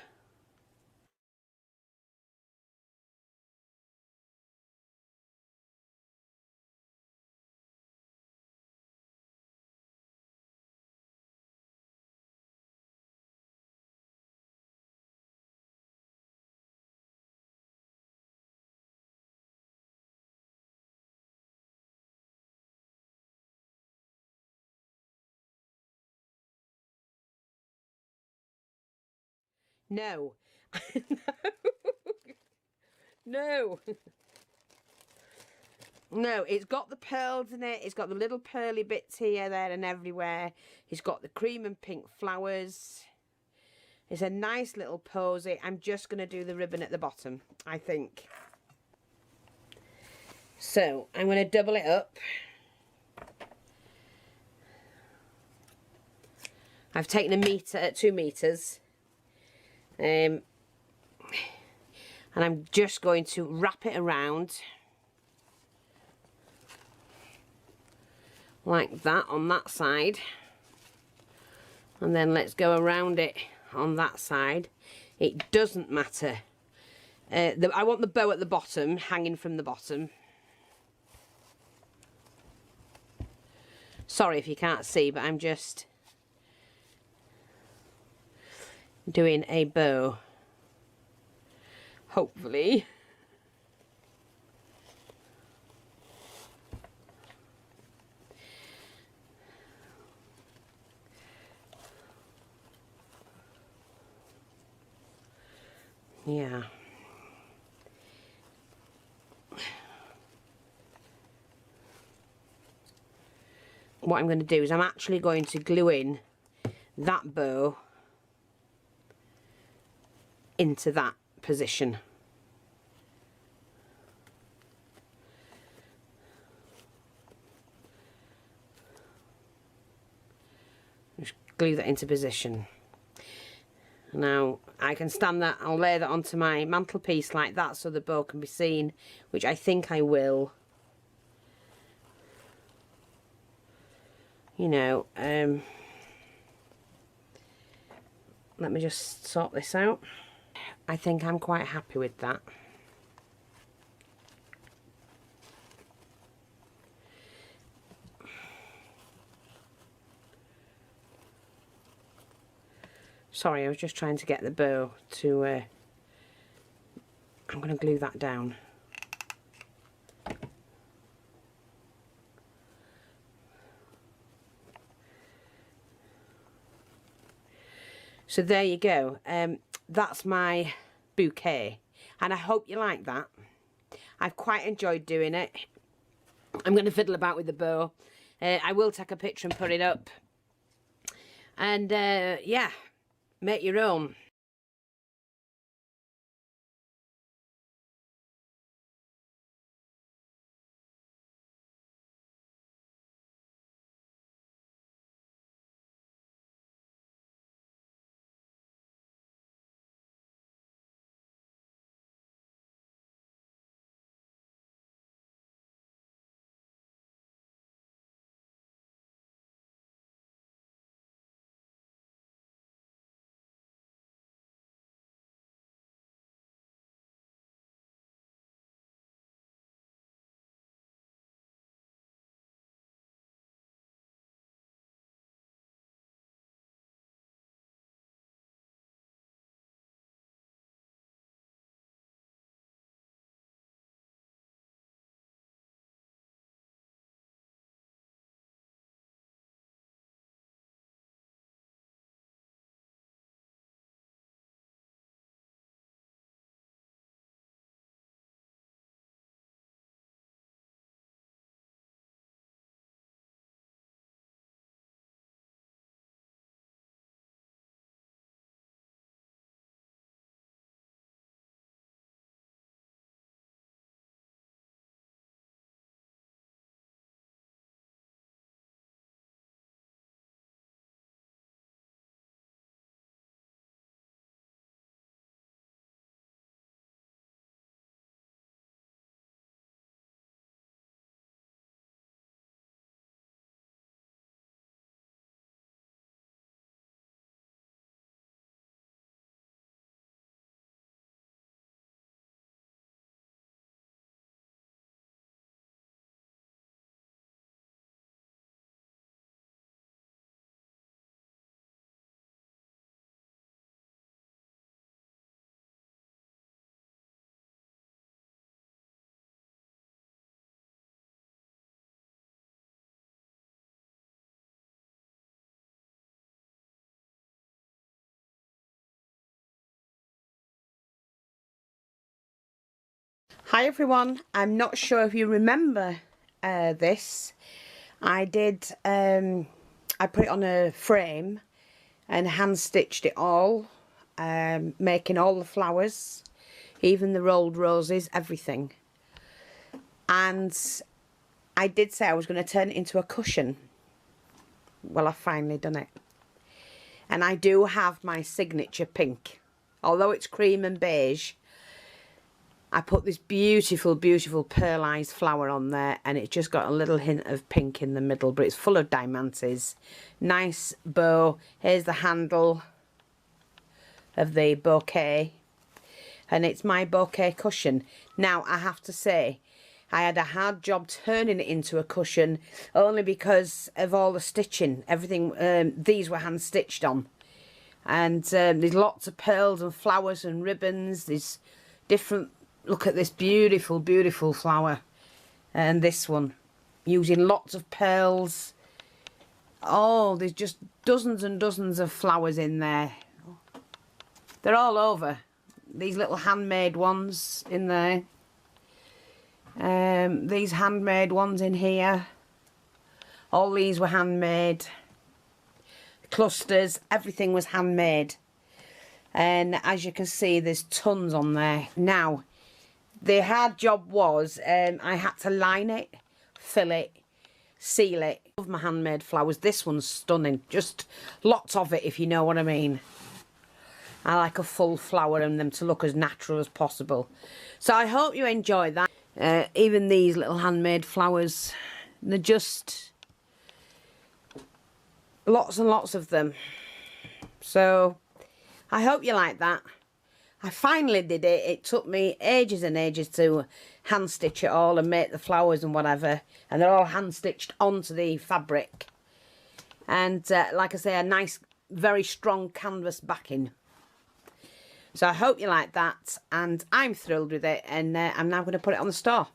No. No. No, it's got the pearls in it. It's got the little pearly bits here, there and everywhere. It's got the cream and pink flowers. It's a nice little posy. I'm just going to do the ribbon at the bottom, I think. So, I'm going to double it up. I've taken 2 meters. And I'm just going to wrap it around like that on that side, and then let's go around it on that side. It doesn't matter. I want the bow at the bottom, hanging from the bottom. Sorry if you can't see, but I'm just doing a bow. Hopefully. Yeah. What I'm going to do is I'm actually going to glue in that bow into that position. Just glue that into position. Now I can stand that, I'll lay that onto my mantelpiece like that so the bow can be seen, which I think I will. You know, let me just sort this out. I think I'm quite happy with that. Sorry, I was just trying to get the bow to, I'm going to glue that down. So there you go. That's my bouquet, and I hope you like that. I've quite enjoyed doing it. I'm going to fiddle about with the bow. I will take a picture and put it up. And yeah, make your own. Hi everyone, I'm not sure if you remember this. I put it on a frame and hand stitched it all, making all the flowers, even the rolled roses, everything. And I did say I was going to turn it into a cushion. Well, I've finally done it. And I do have my signature pink. Although it's cream and beige, I put this beautiful, beautiful pearlized flower on there, and it's just got a little hint of pink in the middle, but it's full of diamantes. Nice bow. Here's the handle of the bouquet, and it's my bouquet cushion. Now, I have to say, I had a hard job turning it into a cushion, only because of all the stitching. Everything, these were hand stitched on. And there's lots of pearls and flowers and ribbons. There's different... Look at this beautiful, beautiful flower. And this one. Using lots of pearls. Oh, there's just dozens and dozens of flowers in there. They're all over. These little handmade ones in there. These handmade ones in here. All these were handmade. Clusters, everything was handmade. And as you can see, there's tons on there. Now, the hard job was I had to line it, fill it, seal it. I love my handmade flowers. This one's stunning. Just lots of it, if you know what I mean. I like a full flower and them to look as natural as possible. So I hope you enjoy that. Even these little handmade flowers, they're just lots and lots of them. So I hope you like that. I finally did it. It took me ages and ages to hand stitch it all and make the flowers and whatever. And they're all hand stitched onto the fabric. And like I say, a nice, very strong canvas backing. So I hope you like that. And I'm thrilled with it. And I'm now going to put it on the store.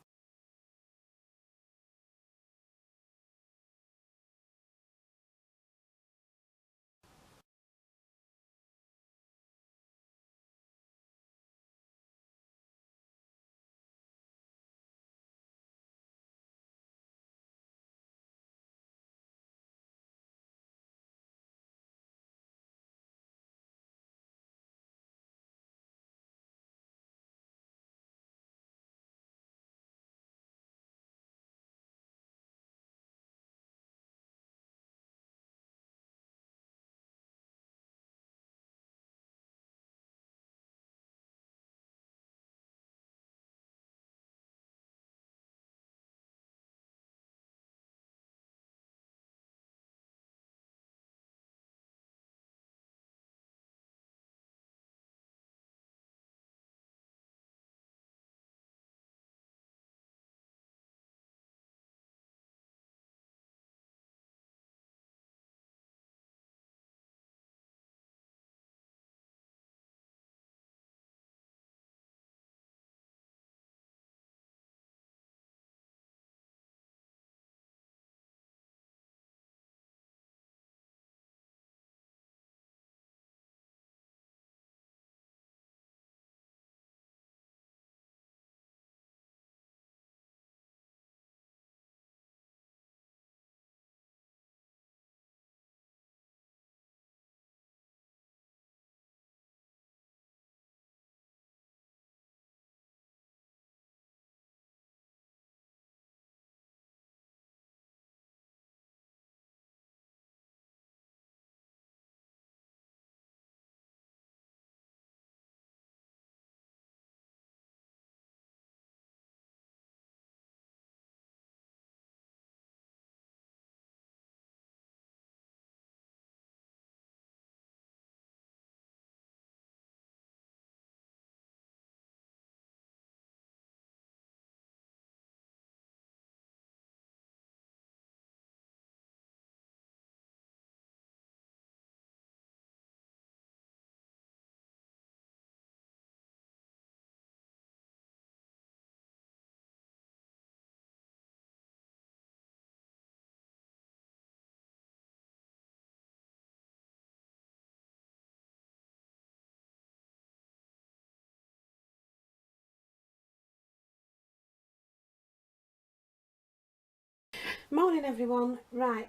Morning everyone. Right,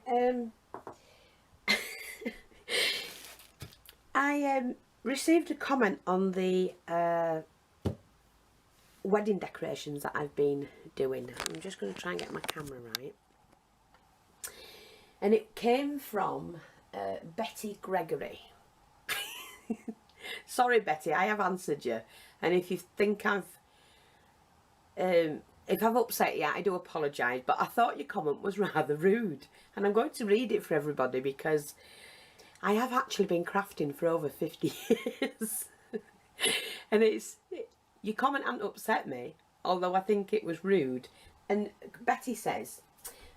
I received a comment on the wedding decorations that I've been doing. I'm just going to try and get my camera right. And it came from Betty Gregory. Sorry Betty, I have answered you. And if you think if I've upset you, I do apologise. But I thought your comment was rather rude. And I'm going to read it for everybody because I have actually been crafting for over 50 years. And your comment hadn't upset me, although I think it was rude. And Betty says,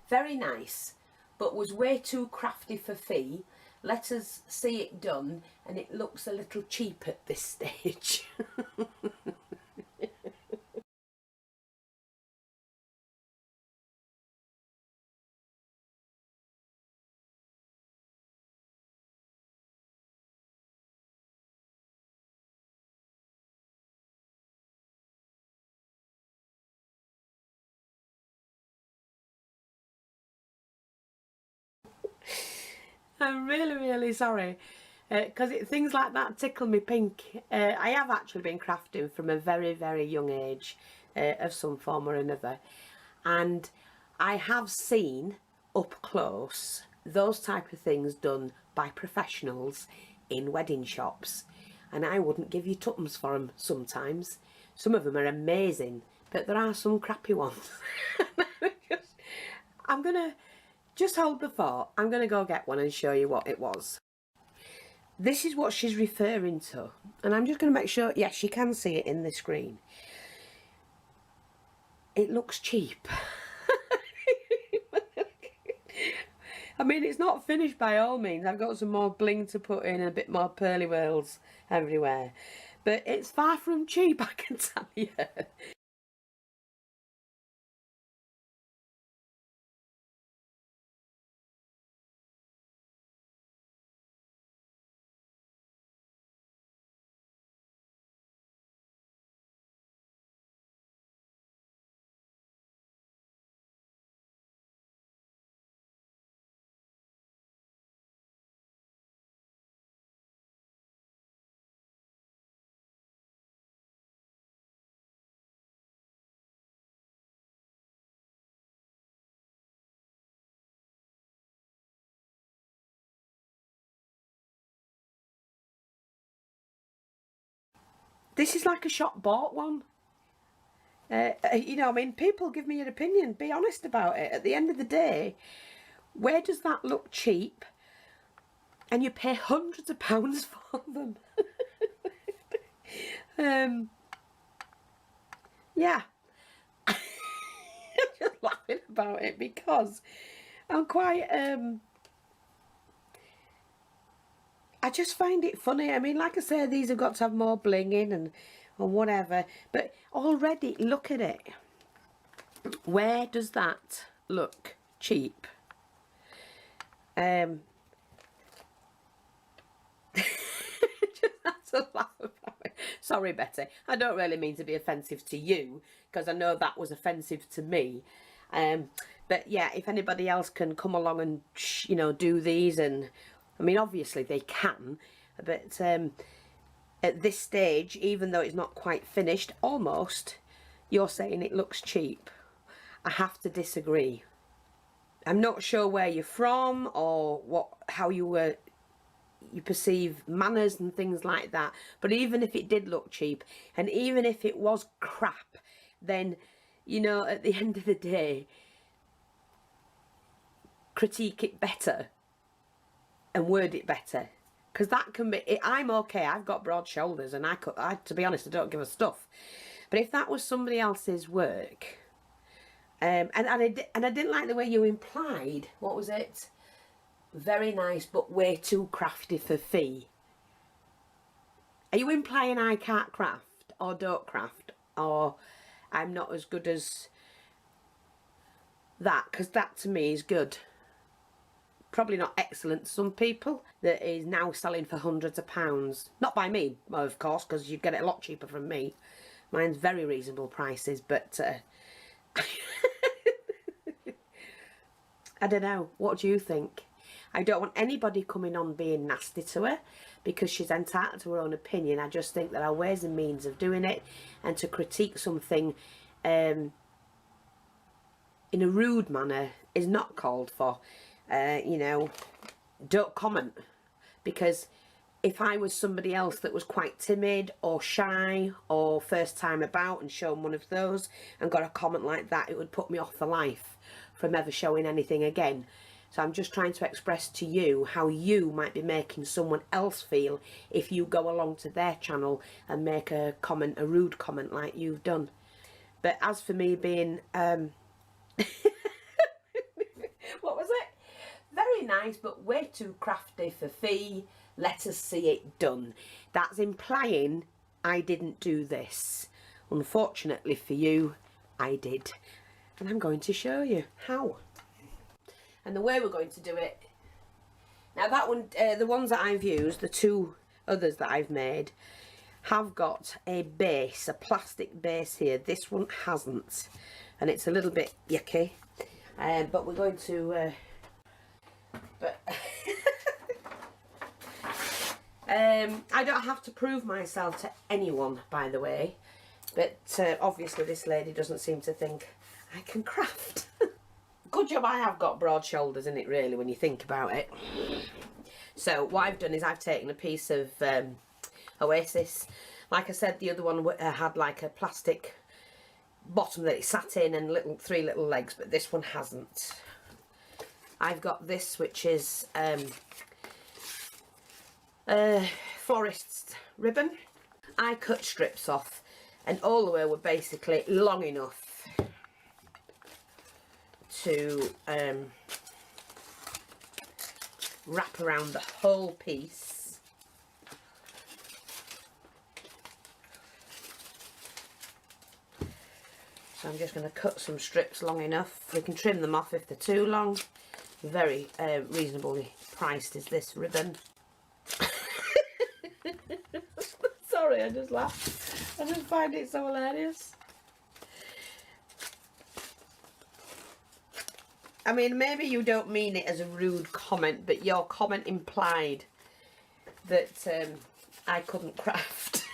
very nice, but was way too crafty for fee. Let us see it done, and it looks a little cheap at this stage. I'm really sorry, because things like that tickle me pink. I have actually been crafting from a very young age, of some form or another, and I have seen up close those type of things done by professionals in wedding shops, and I wouldn't give you tuppence for them sometimes. Some of them are amazing, but there are some crappy ones. I'm gonna just hold the thought. I'm going to go get one and show you what it was. This is what she's referring to. And I'm just going to make sure, yes, you can see it in the screen. It looks cheap. I mean, it's not finished by all means. I've got some more bling to put in, a bit more pearly whirls everywhere. But it's far from cheap, I can tell you. This is like a shop bought one. You know, I mean, people give me an opinion. Be honest about it. At the end of the day, where does that look cheap? And you pay hundreds of pounds for them. Yeah. I'm just laughing about it because I'm quite, I just find it funny. I mean, like I say, these have got to have more bling in and whatever. But already, look at it. Where does that look cheap? Just have to laugh about it. Sorry, Betty. I don't really mean to be offensive to you, because I know that was offensive to me. But yeah, if anybody else can come along and, you know, do these, and I mean, obviously they can, but at this stage, even though it's not quite finished, almost, you're saying it looks cheap. I have to disagree. I'm not sure where you're from or how you perceive manners and things like that, but even if it did look cheap, and even if it was crap, then, you know, at the end of the day, critique it better and word it better, because that can be, I'm okay, I've got broad shoulders, and to be honest, I don't give a stuff. But if that was somebody else's work, and I didn't like the way you implied, what was it? Very nice, but way too crafty for fee. Are you implying I can't craft, or don't craft, or I'm not as good as that? Because that to me is good. Probably not excellent to some people, that is now selling for hundreds of pounds. Not by me, of course, because you'd get it a lot cheaper from me. Mine's very reasonable prices, but I don't know. What do you think? I don't want anybody coming on being nasty to her, because she's entitled to her own opinion. I just think there are ways and means of doing it, and to critique something in a rude manner is not called for. You know, don't comment, because if I was somebody else that was quite timid or shy or first time about and shown one of those and got a comment like that, it would put me off for life from ever showing anything again. So I'm just trying to express to you how you might be making someone else feel if you go along to their channel and make a comment, a rude comment like you've done. But as for me being, what was it? Very nice, but way too crafty for fee. Let us see it done. That's implying I didn't do this. Unfortunately for you, I did. And I'm going to show you how. And the way we're going to do it. Now that one, the ones that I've used, the two others that I've made, have got a base, a plastic base here. This one hasn't. And it's a little bit yucky. But we're going to... I don't have to prove myself to anyone, by the way. But obviously this lady doesn't seem to think I can craft. Good job I have got broad shoulders in it, really, when you think about it. So what I've done is I've taken a piece of Oasis. Like I said, the other one had like a plastic bottom that it sat in and three little legs, but this one hasn't. I've got this, which is florist's ribbon. I cut strips off, and all the way were basically long enough to wrap around the whole piece. So I'm just going to cut some strips long enough. We can trim them off if they're too long. Very reasonably priced is this ribbon. Sorry, I just laughed. I just find it so hilarious. I mean, maybe you don't mean it as a rude comment, but your comment implied that I couldn't craft.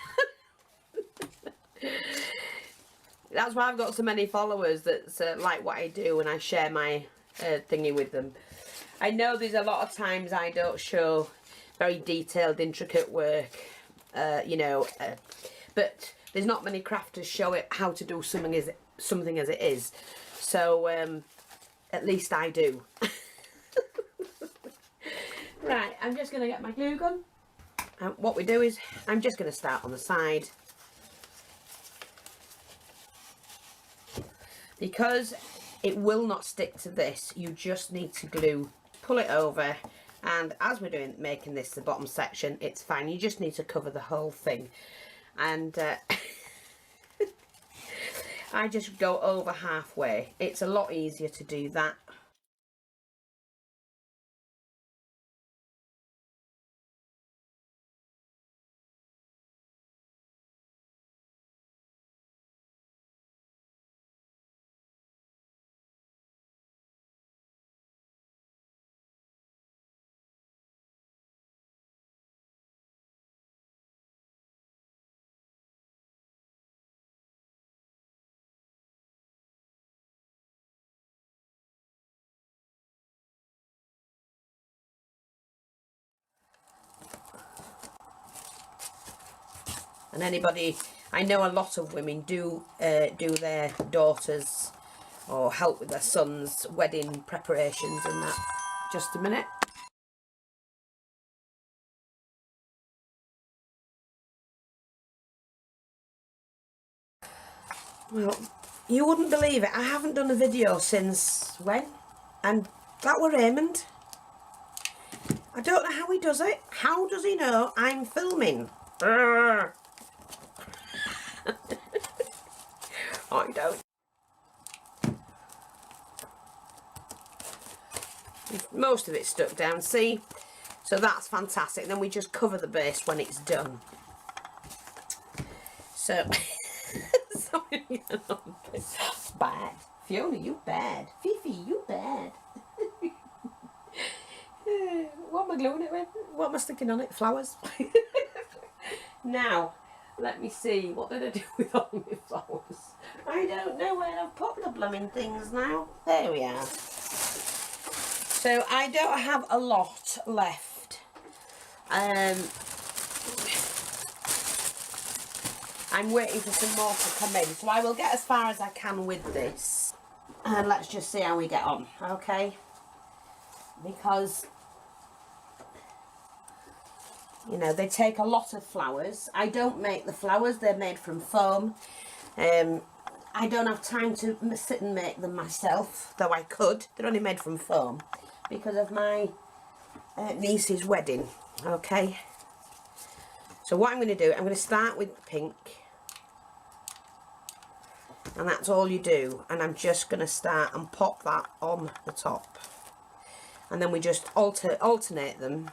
That's why I've got so many followers that like what I do, and I share my thingy with them. I know there's a lot of times I don't show very detailed, intricate work, you know, but there's not many crafters show it how to do something as it is. So at least I do. Right, I'm just going to get my glue gun. And what we do is I'm just going to start on the side. Because it will not stick to this, you just need to glue, pull it over, and as we're making this the bottom section, it's fine. You just need to cover the whole thing. And I just go over halfway. It's a lot easier to do that. And anybody, I know a lot of women do their daughters or help with their sons' wedding preparations and that. Just a minute. Well, you wouldn't believe it. I haven't done a video since when? And that were Raymond. I don't know how he does it. How does he know I'm filming? I don't. Most of it's stuck down, see? So that's fantastic. Then we just cover the base when it's done. So, sorry, bad. Fiona, you bad. Fifi, you bad. gluing it with? What am I sticking on it? Flowers? Now, let me see. What did I do with all my flowers? I don't know where I've put the blooming things now. There we are. So I don't have a lot left. I'm waiting for some more to come in. So I will get as far as I can with this. And let's just see how we get on, okay? Because, you know, they take a lot of flowers. I don't make the flowers, they're made from foam. I don't have time to sit and make them myself, though I could. They're only made from foam because of my niece's wedding, okay? So what I'm going to do, I'm going to start with the pink. And that's all you do. And I'm just going to start and pop that on the top. And then we just alternate them.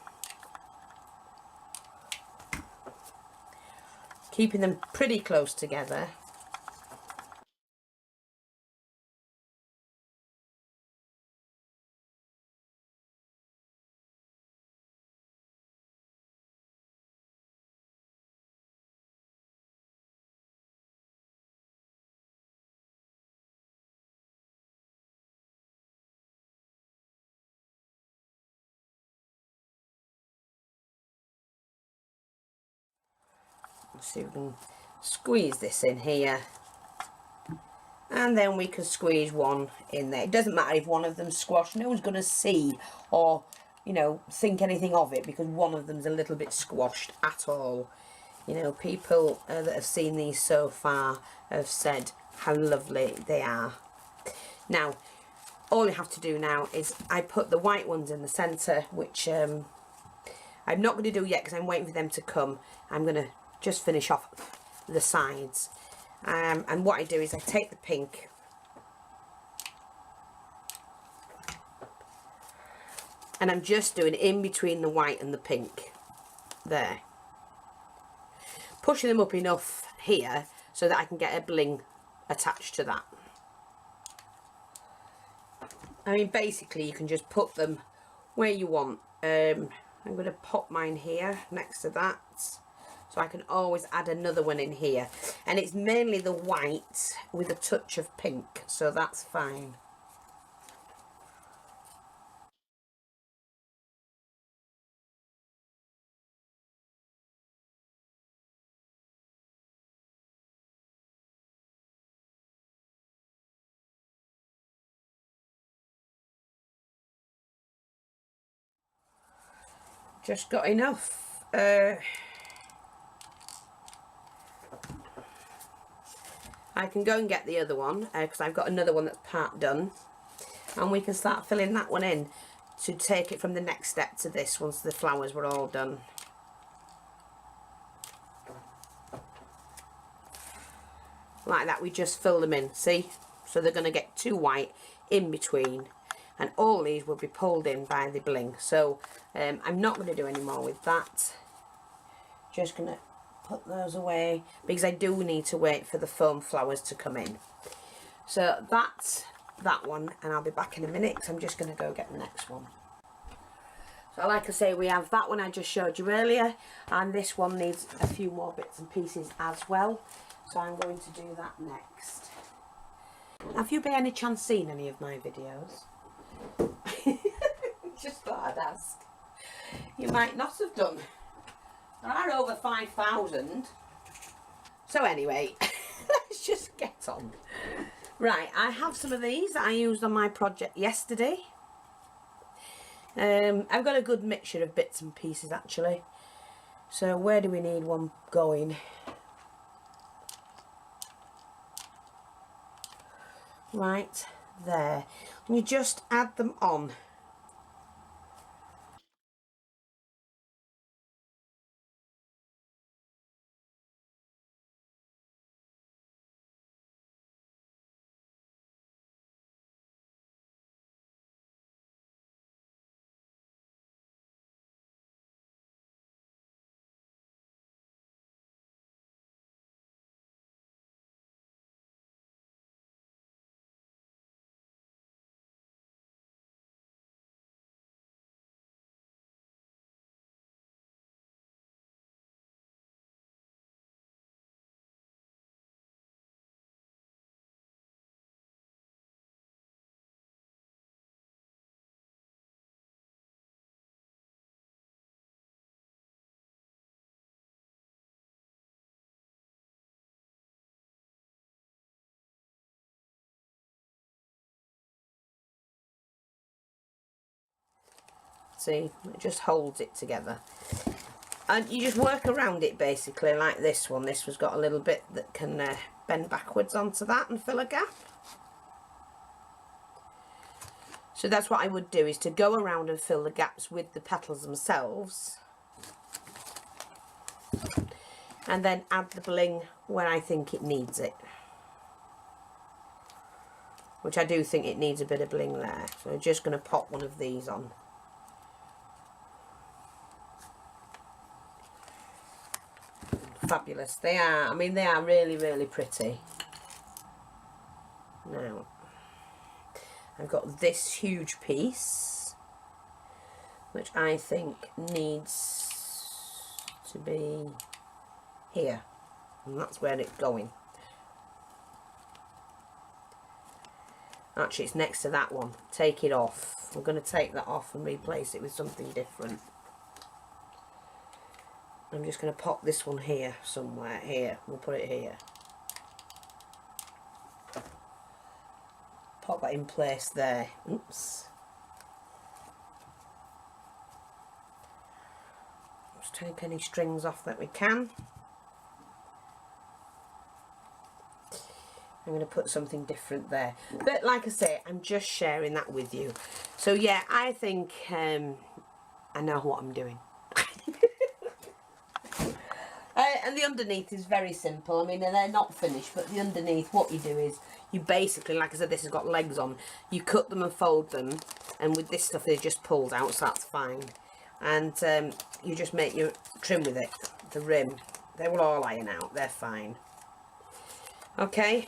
Keeping them pretty close together. Let's see if we can squeeze this in here. And then we can squeeze one in there. It doesn't matter if one of them's squashed. No one's going to see or, you know, think anything of it because one of them's a little bit squashed at all. You know, people that have seen these so far have said how lovely they are. Now, all you have to do now is I put the white ones in the centre, which I'm not going to do yet because I'm waiting for them to come. I'm going to just finish off the sides. And what I do is I take the pink and I'm just doing in between the white and the pink there, pushing them up enough here so that I can get a bling attached to that. I mean, basically you can just put them where you want. I'm going to pop mine here next to that. So I can always add another one in here. And it's mainly the white with a touch of pink. So that's fine. Just got enough. I can go and get the other one because I've got another one that's part done. And we can start filling that one in to take it from the next step to this once the flowers were all done. Like that, we just fill them in, see? So they're going to get two white in between. And all these will be pulled in by the bling. So I'm not going to do any more with that. Just going to put those away because I do need to wait for the foam flowers to come in. So that's that one, and I'll be back in a minute because I'm just going to go get the next one. So like I say, we have that one I just showed you earlier, and this one needs a few more bits and pieces as well. So I'm going to do that next. Have you by any chance seen any of my videos? Just thought I'd ask. You might not have done. There are over 5,000. So anyway, let's just get on. Right, I have some of these that I used on my project yesterday. I've got a good mixture of bits and pieces actually. So where do we need one going? Right there. And you just add them on. See, it just holds it together. And you just work around it basically like this one. This one's got a little bit that can bend backwards onto that and fill a gap. So that's what I would do, is to go around and fill the gaps with the petals themselves. And then add the bling where I think it needs it. Which I do think it needs a bit of bling there. So I'm just going to pop one of these on. Fabulous. They are, I mean, they are really, really pretty. Now, I've got this huge piece, which I think needs to be here. And that's where it's going. Actually, it's next to that one. Take it off. I'm going to take that off and replace it with something different. I'm just going to pop this one here somewhere. Here, we'll put it here. Pop that in place there. Oops. Let's take any strings off that we can. I'm going to put something different there. But like I say, I'm just sharing that with you. So yeah, I think I know what I'm doing. And the underneath is very simple. I mean, they're not finished, but the underneath, what you do is, you basically, like I said, this has got legs on. You cut them and fold them, and with this stuff, they just pulled out, so that's fine. And you just make your trim with it, the rim. They will all iron out, they're fine. Okay.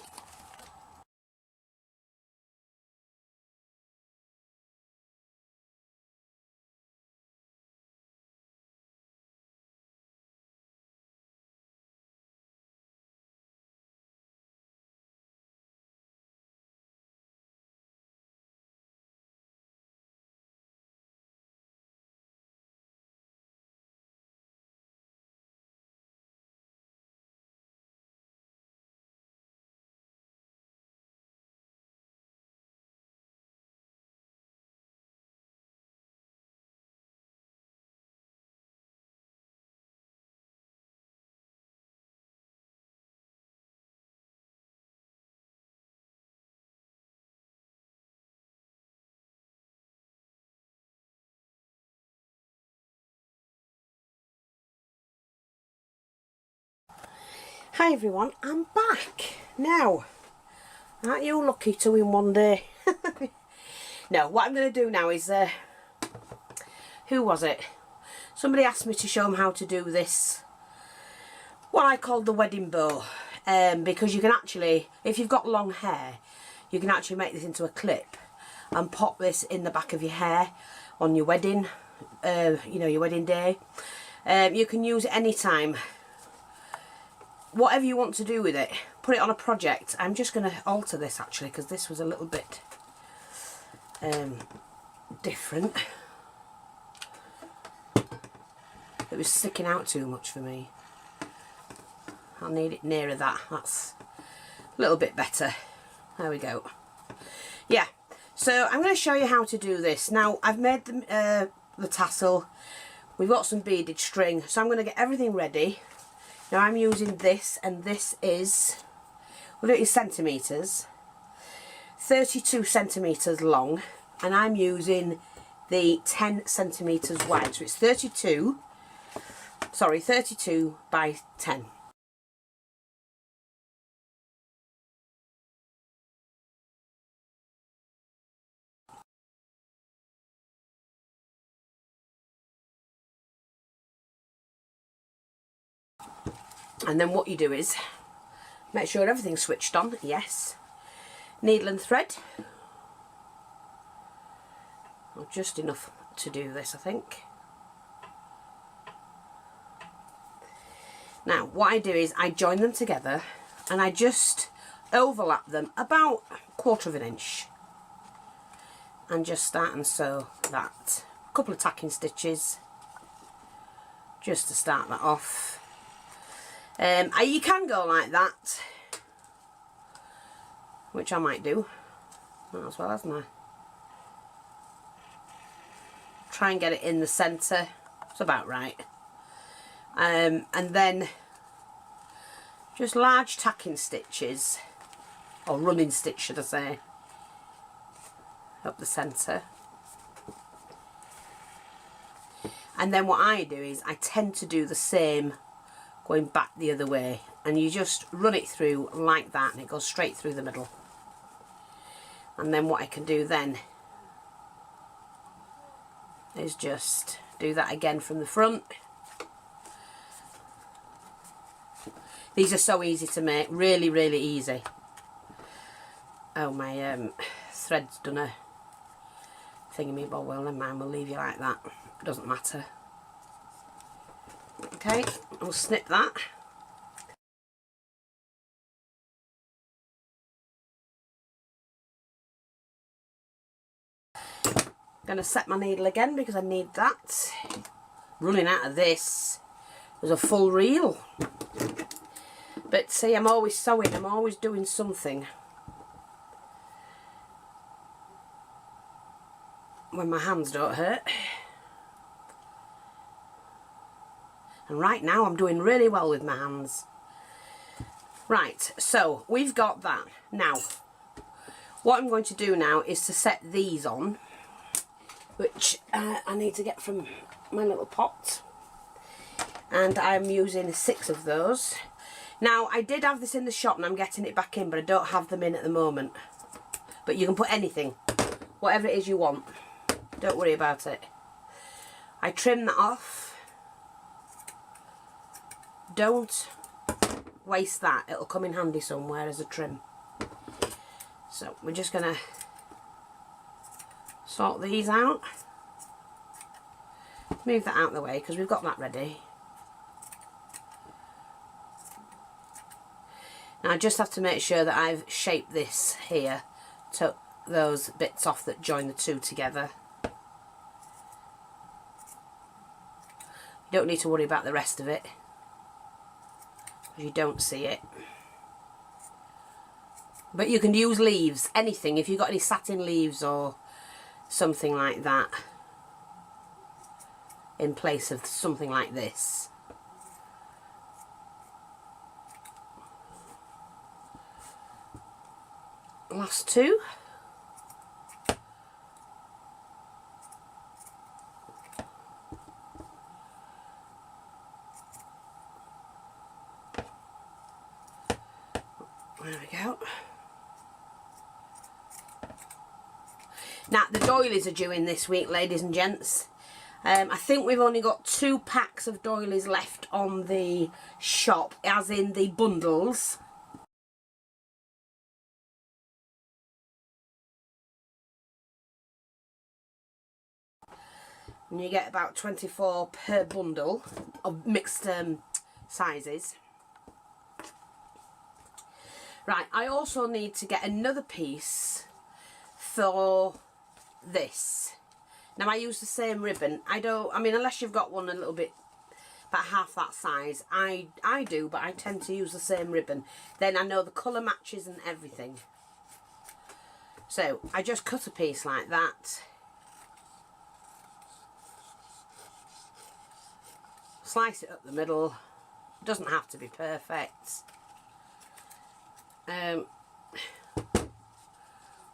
Hi everyone, I'm back. Now, aren't you lucky to win one day? No, what I'm going to do now is, who was it? Somebody asked me to show them how to do this, what I call the wedding bow, because you can actually, if you've got long hair, you can actually make this into a clip and pop this in the back of your hair on your wedding, you know, your wedding day. You can use it anytime. Whatever you want to do with it, put it on a project. I'm just going to alter this actually, because this was a little bit different. It was sticking out too much for me. I'll need it nearer that. That's a little bit better. There we go. Yeah, so I'm going to show you how to do this. Now, I've made the tassel. We've got some beaded string, so I'm going to get everything ready. Now I'm using this, and this is, we'll do it in centimetres, 32 centimetres long, and I'm using the 10 centimetres wide, so it's 32 by 10. And then what you do is, make sure everything's switched on, yes. Needle and thread. Well, just enough to do this, I think. Now, what I do is, I join them together, and I just overlap them about 1/4 of an inch. And just start and sew that. A couple of tacking stitches, just to start that off. You can go like that, which I might do, might as well, hasn't I? try and get it in the centre. It's about right. And then just large tacking stitches, or running stitch should I say, up the centre. And then what I do is I tend to do the same going back the other way, and you just run it through like that and it goes straight through the middle. And then what I can do then is just do that again from the front. These are so easy to make, really, really easy. Oh, my thread's done a thingy, but well, never mind, we'll leave you like that. Doesn't matter. Okay, I'll snip that. Gonna set my needle again because I need that. Running out of this. There's a full reel. But see, I'm always sewing, I'm always doing something. When my hands don't hurt. And right now I'm doing really well with my hands. Right, so we've got that. Now, what I'm going to do now is to set these on, which I need to get from my little pot. And I'm using 6 of those. Now, I did have this in the shop and I'm getting it back in, but I don't have them in at the moment. But you can put anything, whatever it is you want. Don't worry about it. I trim that off. Don't waste that. It'll come in handy somewhere as a trim. So we're just going to sort these out. Move that out of the way because we've got that ready. Now I just have to make sure that I've shaped this here, took those bits off that join the two together. You don't need to worry about the rest of it, because you don't see it. But you can use leaves, anything, if you've got any satin leaves or something like that in place of something like this. Last two. There we go. Now the doilies are due in this week, ladies and gents. I think we've only got 2 packs of doilies left on the shop, as in the bundles. And you get about 24 per bundle of mixed sizes. Right, I also need to get another piece for this. Now I use the same ribbon. I mean, unless you've got one a little bit, about half that size. I do, but I tend to use the same ribbon. Then I know the colour matches and everything. So I just cut a piece like that. Slice it up the middle. Doesn't have to be perfect.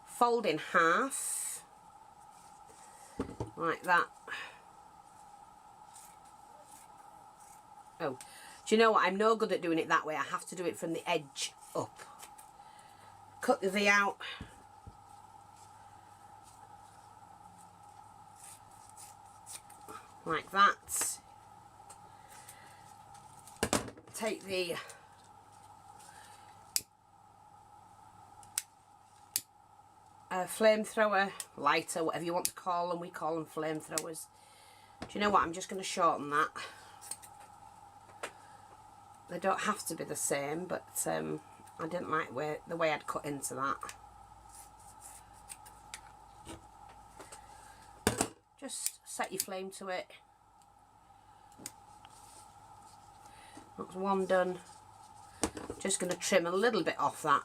Fold in half like that. Oh, do you know what? I'm no good at doing it that way. I have to do it from the edge up. Cut the V out. Like that. Take the flamethrower, lighter, whatever you want to call them. We call them flamethrowers. Do you know what? I'm just going to shorten that. They don't have to be the same, but I didn't like the way I'd cut into that. Just set your flame to it. That's one done. Just going to trim a little bit off that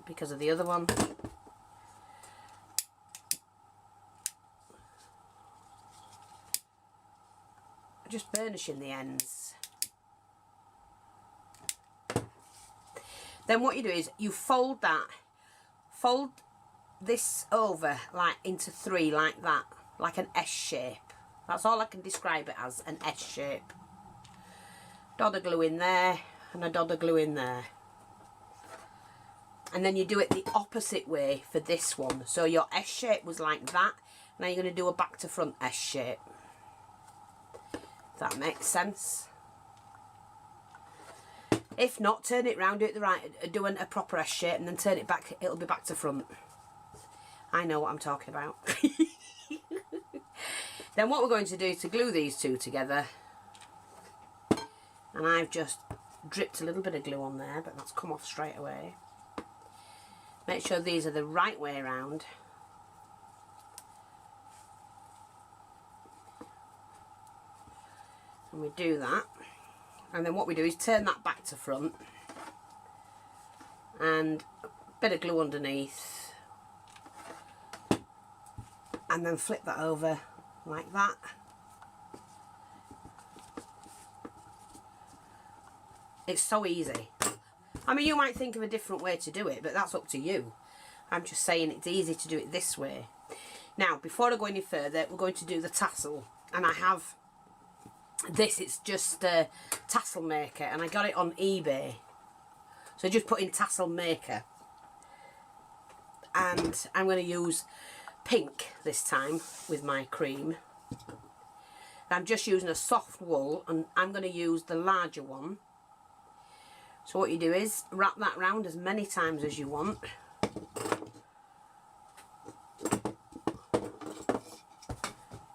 because of the other one. just burnishing the ends. Then what you do is you fold this over like into 3 like that, like an S shape. That's all I can describe it as, an S shape. Dot of glue in there and a dot of glue in there. And then you do it the opposite way for this one. So your S shape was like that. Now you're going to do a back to front S shape. If that makes sense. If not, turn it round, do it the right, do a proper S shape and then turn it back, it'll be back to front. I know what I'm talking about. Then what we're going to do is to glue these two together. And I've just dripped a little bit of glue on there, but that's come off straight away. Make sure these are the right way around. And we do that. And then what we do is turn that back to front. And a bit of glue underneath. And then flip that over like that. It's so easy. I mean, you might think of a different way to do it, but that's up to you. I'm just saying it's easy to do it this way. Now, before I go any further, we're going to do the tassel. And I have this, it's just a tassel maker, and I got it on eBay. So just put in tassel maker. And I'm going to use pink this time with my cream. I'm just using a soft wool, and I'm going to use the larger one. So what you do is wrap that round as many times as you want.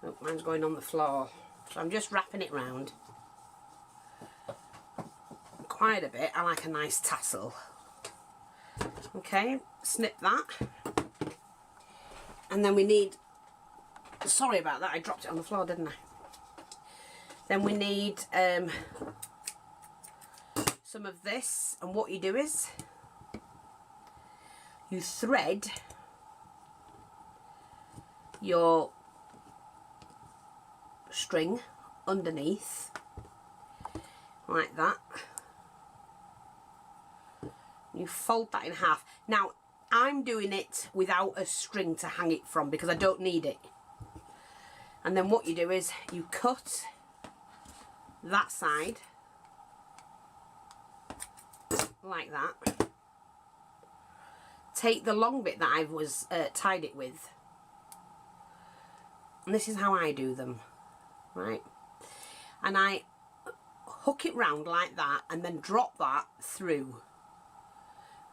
Oh, mine's going on the floor. So I'm just wrapping it round. Quite a bit. I like a nice tassel. Okay, snip that. And then we need, sorry about that, I dropped it on the floor, didn't I? Then we need some of this, and what you do is you thread your string underneath like that. You fold that in half. Now I'm doing it without a string to hang it from because I don't need it. And then what you do is you cut that side like that. Take the long bit that I was tied it with, and this is how I do them, right? And I hook it round like that and then drop that through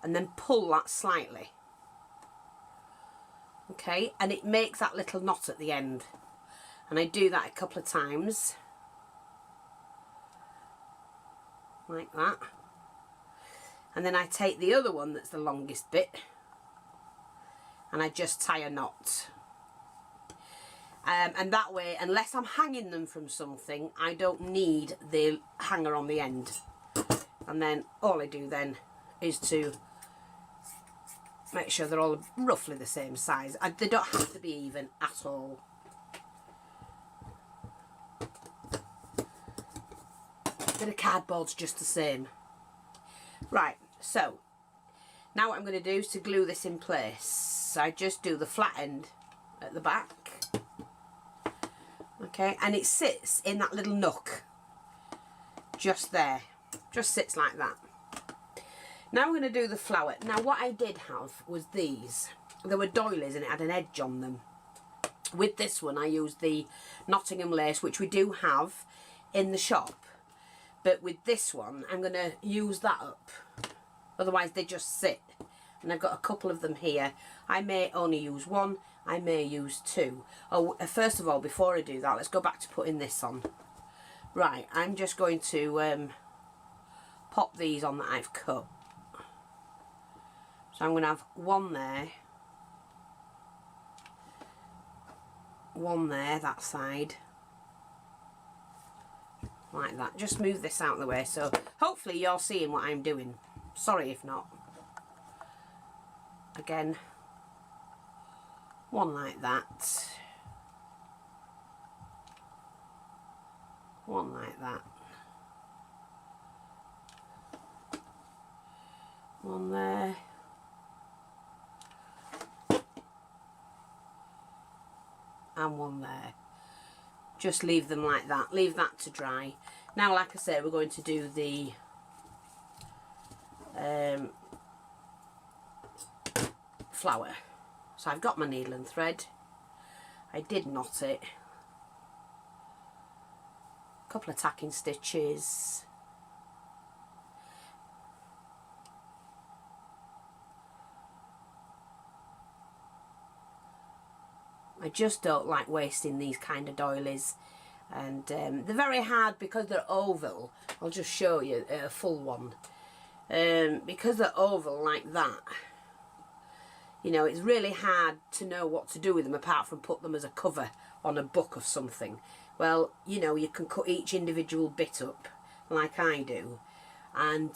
and then pull that slightly, okay, and it makes that little knot at the end. And I do that a couple of times like that. And then I take the other one that's the longest bit and I just tie a knot. And that way, unless I'm hanging them from something, I don't need the hanger on the end. And then all I do then is to make sure they're all roughly the same size. They don't have to be even at all. Bit of cardboard's just the same. Right, so now what I'm going to do is to glue this in place. So I just do the flat end at the back. Okay, and it sits in that little nook. Just there. Just sits like that. Now I'm going to do the flower. Now what I did have was these. There were doilies and it had an edge on them. With this one I used the Nottingham lace, which we do have in the shop. But with this one, I'm going to use that up. Otherwise they just sit. And I've got a couple of them here. I may only use one. I may use two. Oh, first of all, before I do that, let's go back to putting this on. Right, I'm just going to pop these on that I've cut. So I'm going to have one there. One there, that side. Like that. Just move this out of the way, so hopefully you're seeing what I'm doing. Sorry if not. Again, one like that. One like that. One there. And one there. Just leave them like that. Leave that to dry. Now, like I say, we're going to do the flower. So I've got my needle and thread. I did knot it. A couple of tacking stitches. I just don't like wasting these kind of doilies, and they're very hard because they're oval. I'll just show you a full one. Because they're oval like that, you know, it's really hard to know what to do with them apart from put them as a cover on a book of something. Well, you know, you can cut each individual bit up like I do, and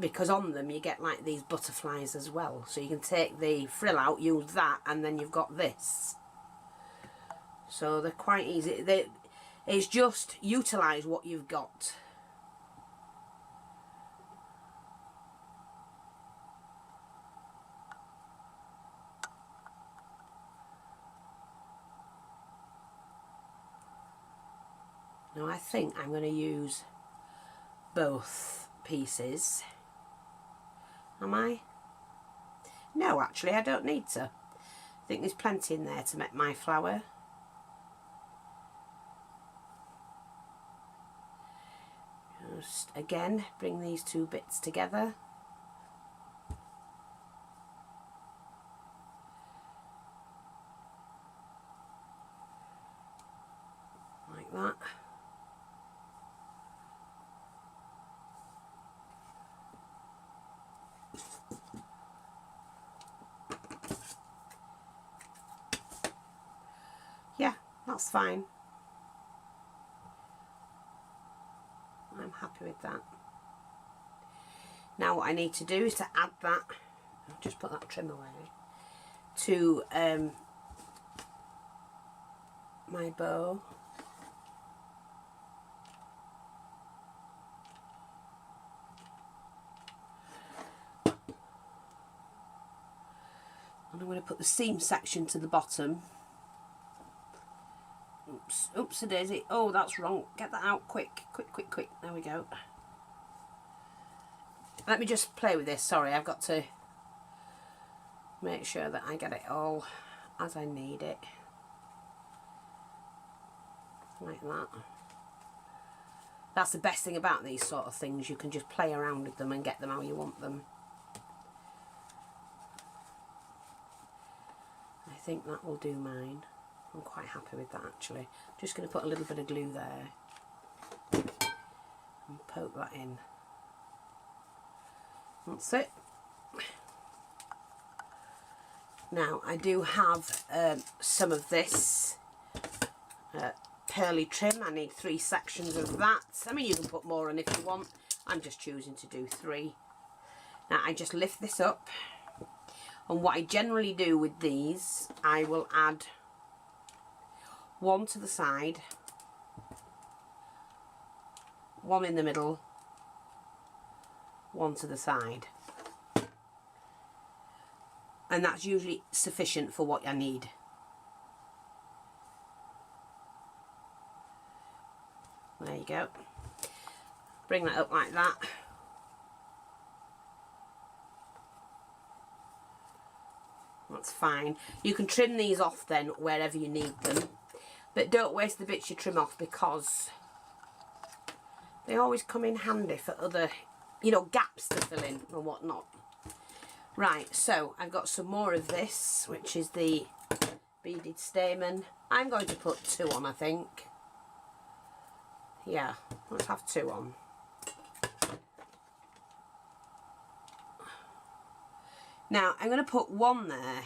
because on them you get like these butterflies as well, so you can take the frill out, use that, and then you've got this. So they're quite easy. It's just utilise what you've got. Now I think I'm going to use both pieces. Am I? No, actually I don't need to. I think there's plenty in there to make my flower. Just again bring these two bits together. Like that. Yeah, that's fine. I'm happy with that. Now what I need to do is to add that, I'll just put that trim away, to my bow. And I'm going to put the seam section to the bottom. Oops, oopsie-daisy. Oh, that's wrong. Get that out quick. Quick, quick, quick. There we go. Let me just play with this. Sorry, I've got to make sure that I get it all as I need it. Like that. That's the best thing about these sort of things. You can just play around with them and get them how you want them. I think that will do mine. I'm quite happy with that actually. I'm just going to put a little bit of glue there and poke that in. That's it. Now I do have some of this pearly trim. I need 3 sections of that. I mean, you can put more on if you want. I'm just choosing to do 3. Now I just lift this up, and what I generally do with these, I will add one to the side, one in the middle, one to the side, and that's usually sufficient for what I need. There you go. Bring that up like that. That's fine. You can trim these off then wherever you need them. But don't waste the bits you trim off, because they always come in handy for other, you know, gaps to fill in and whatnot. Right, so I've got some more of this, which is the beaded stamen. I'm going to put 2 on, I think. Yeah, let's have 2 on. Now, I'm going to put 1 there.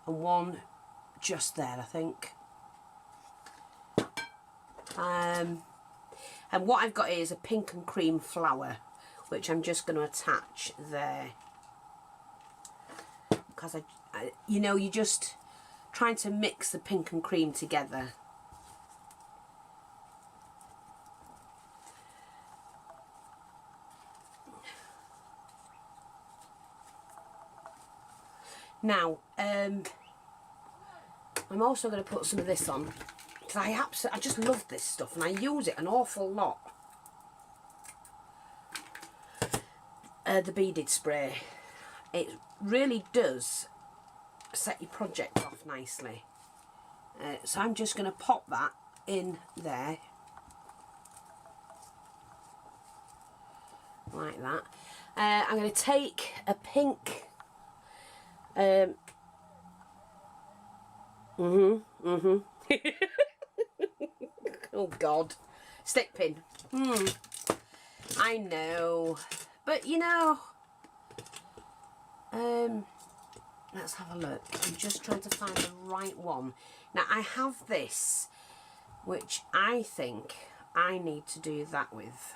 And 1 just there, I think. And what I've got here is a pink and cream flower, which I'm just going to attach there. Because you know, you're just trying to mix the pink and cream together. Now, I'm also going to put some of this on, because I just love this stuff and I use it an awful lot. The beaded spray. It really does set your project off nicely. So I'm just going to pop that in there. Like that. I'm going to take a pink oh God, stick pin. I know, but you know, let's have a look. I'm just trying to find the right one. Now I have this, which I think I need to do that with.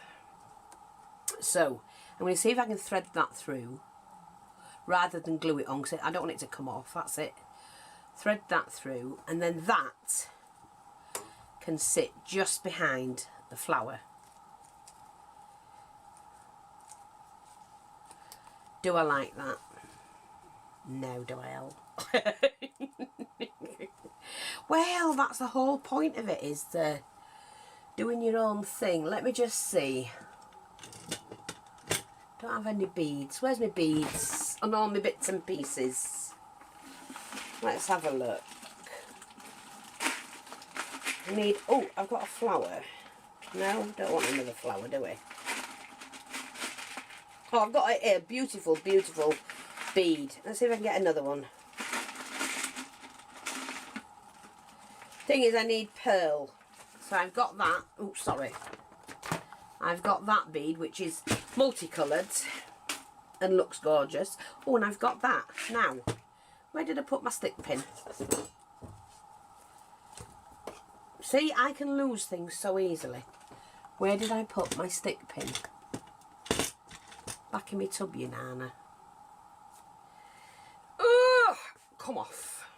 So I'm going to see if I can thread that through rather than glue it on, because I don't want it to come off. That's it. Thread that through, and then that can sit just behind the flower. Do I like that? No, do I? Well, that's the whole point of it, is doing your own thing. Let me just see. Don't have any beads. Where's my beads? And all my bits and pieces. Let's have a look. I need... Oh, I've got a flower. No, don't want another flower, do we? Oh, I've got a beautiful, beautiful bead. Let's see if I can get another one. Thing is, I need pearl. So I've got that. Oh, sorry. I've got that bead, which is multicoloured and looks gorgeous. Oh, and I've got that. Now, where did I put my stick pin? See, I can lose things so easily. Where did I put my stick pin? Back in my tub, you nana. Ugh, come off.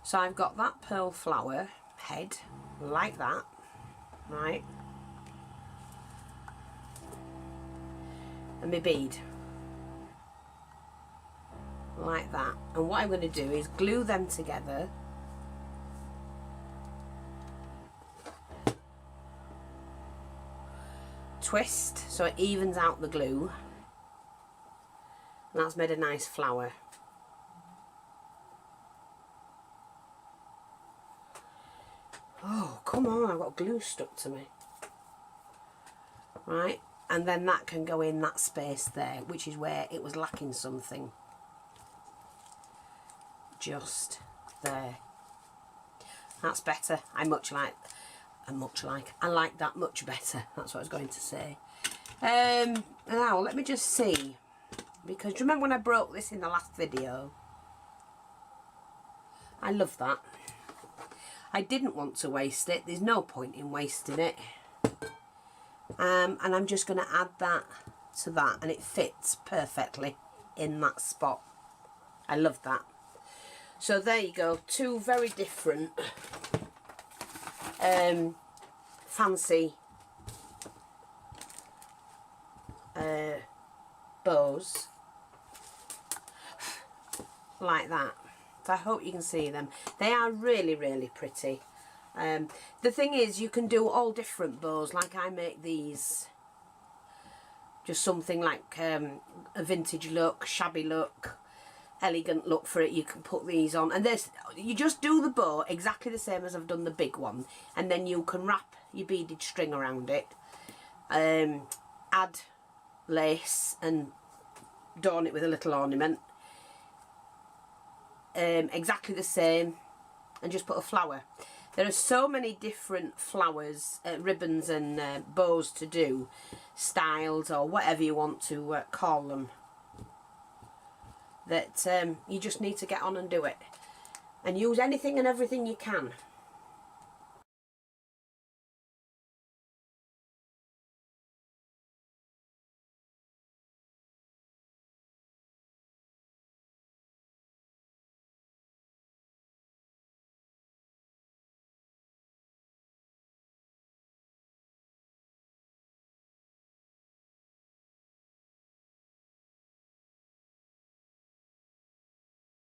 So I've got that pearl flower head, like that, right? And my bead, like that. And what I'm going to do is glue them together. Twist so it evens out the glue, and that's made a nice flower. Oh, come on, I've got glue stuck to me. Right, and then that can go in that space there, which is where it was lacking something. Just there. That's better. I like that much better. That's what I was going to say. Now let me just see, because do you remember when I broke this in the last video? I love that. I didn't want to waste it. There's no point in wasting it. And I'm just going to add that to that, and it fits perfectly in that spot. I love that. So there you go, two very different fancy bows like that. So I hope you can see them. They are really, really pretty. The thing is, you can do all different bows. Like I make these, just something like a vintage look, shabby look, elegant look for it. You can put these on, and this, you just do the bow exactly the same as I've done the big one, and then you can wrap your beaded string around it, add lace and adorn it with a little ornament, exactly the same, and just put a flower. There are so many different flowers, ribbons and bows to do, styles or whatever you want to call them, that you just need to get on and do it. And use anything and everything you can.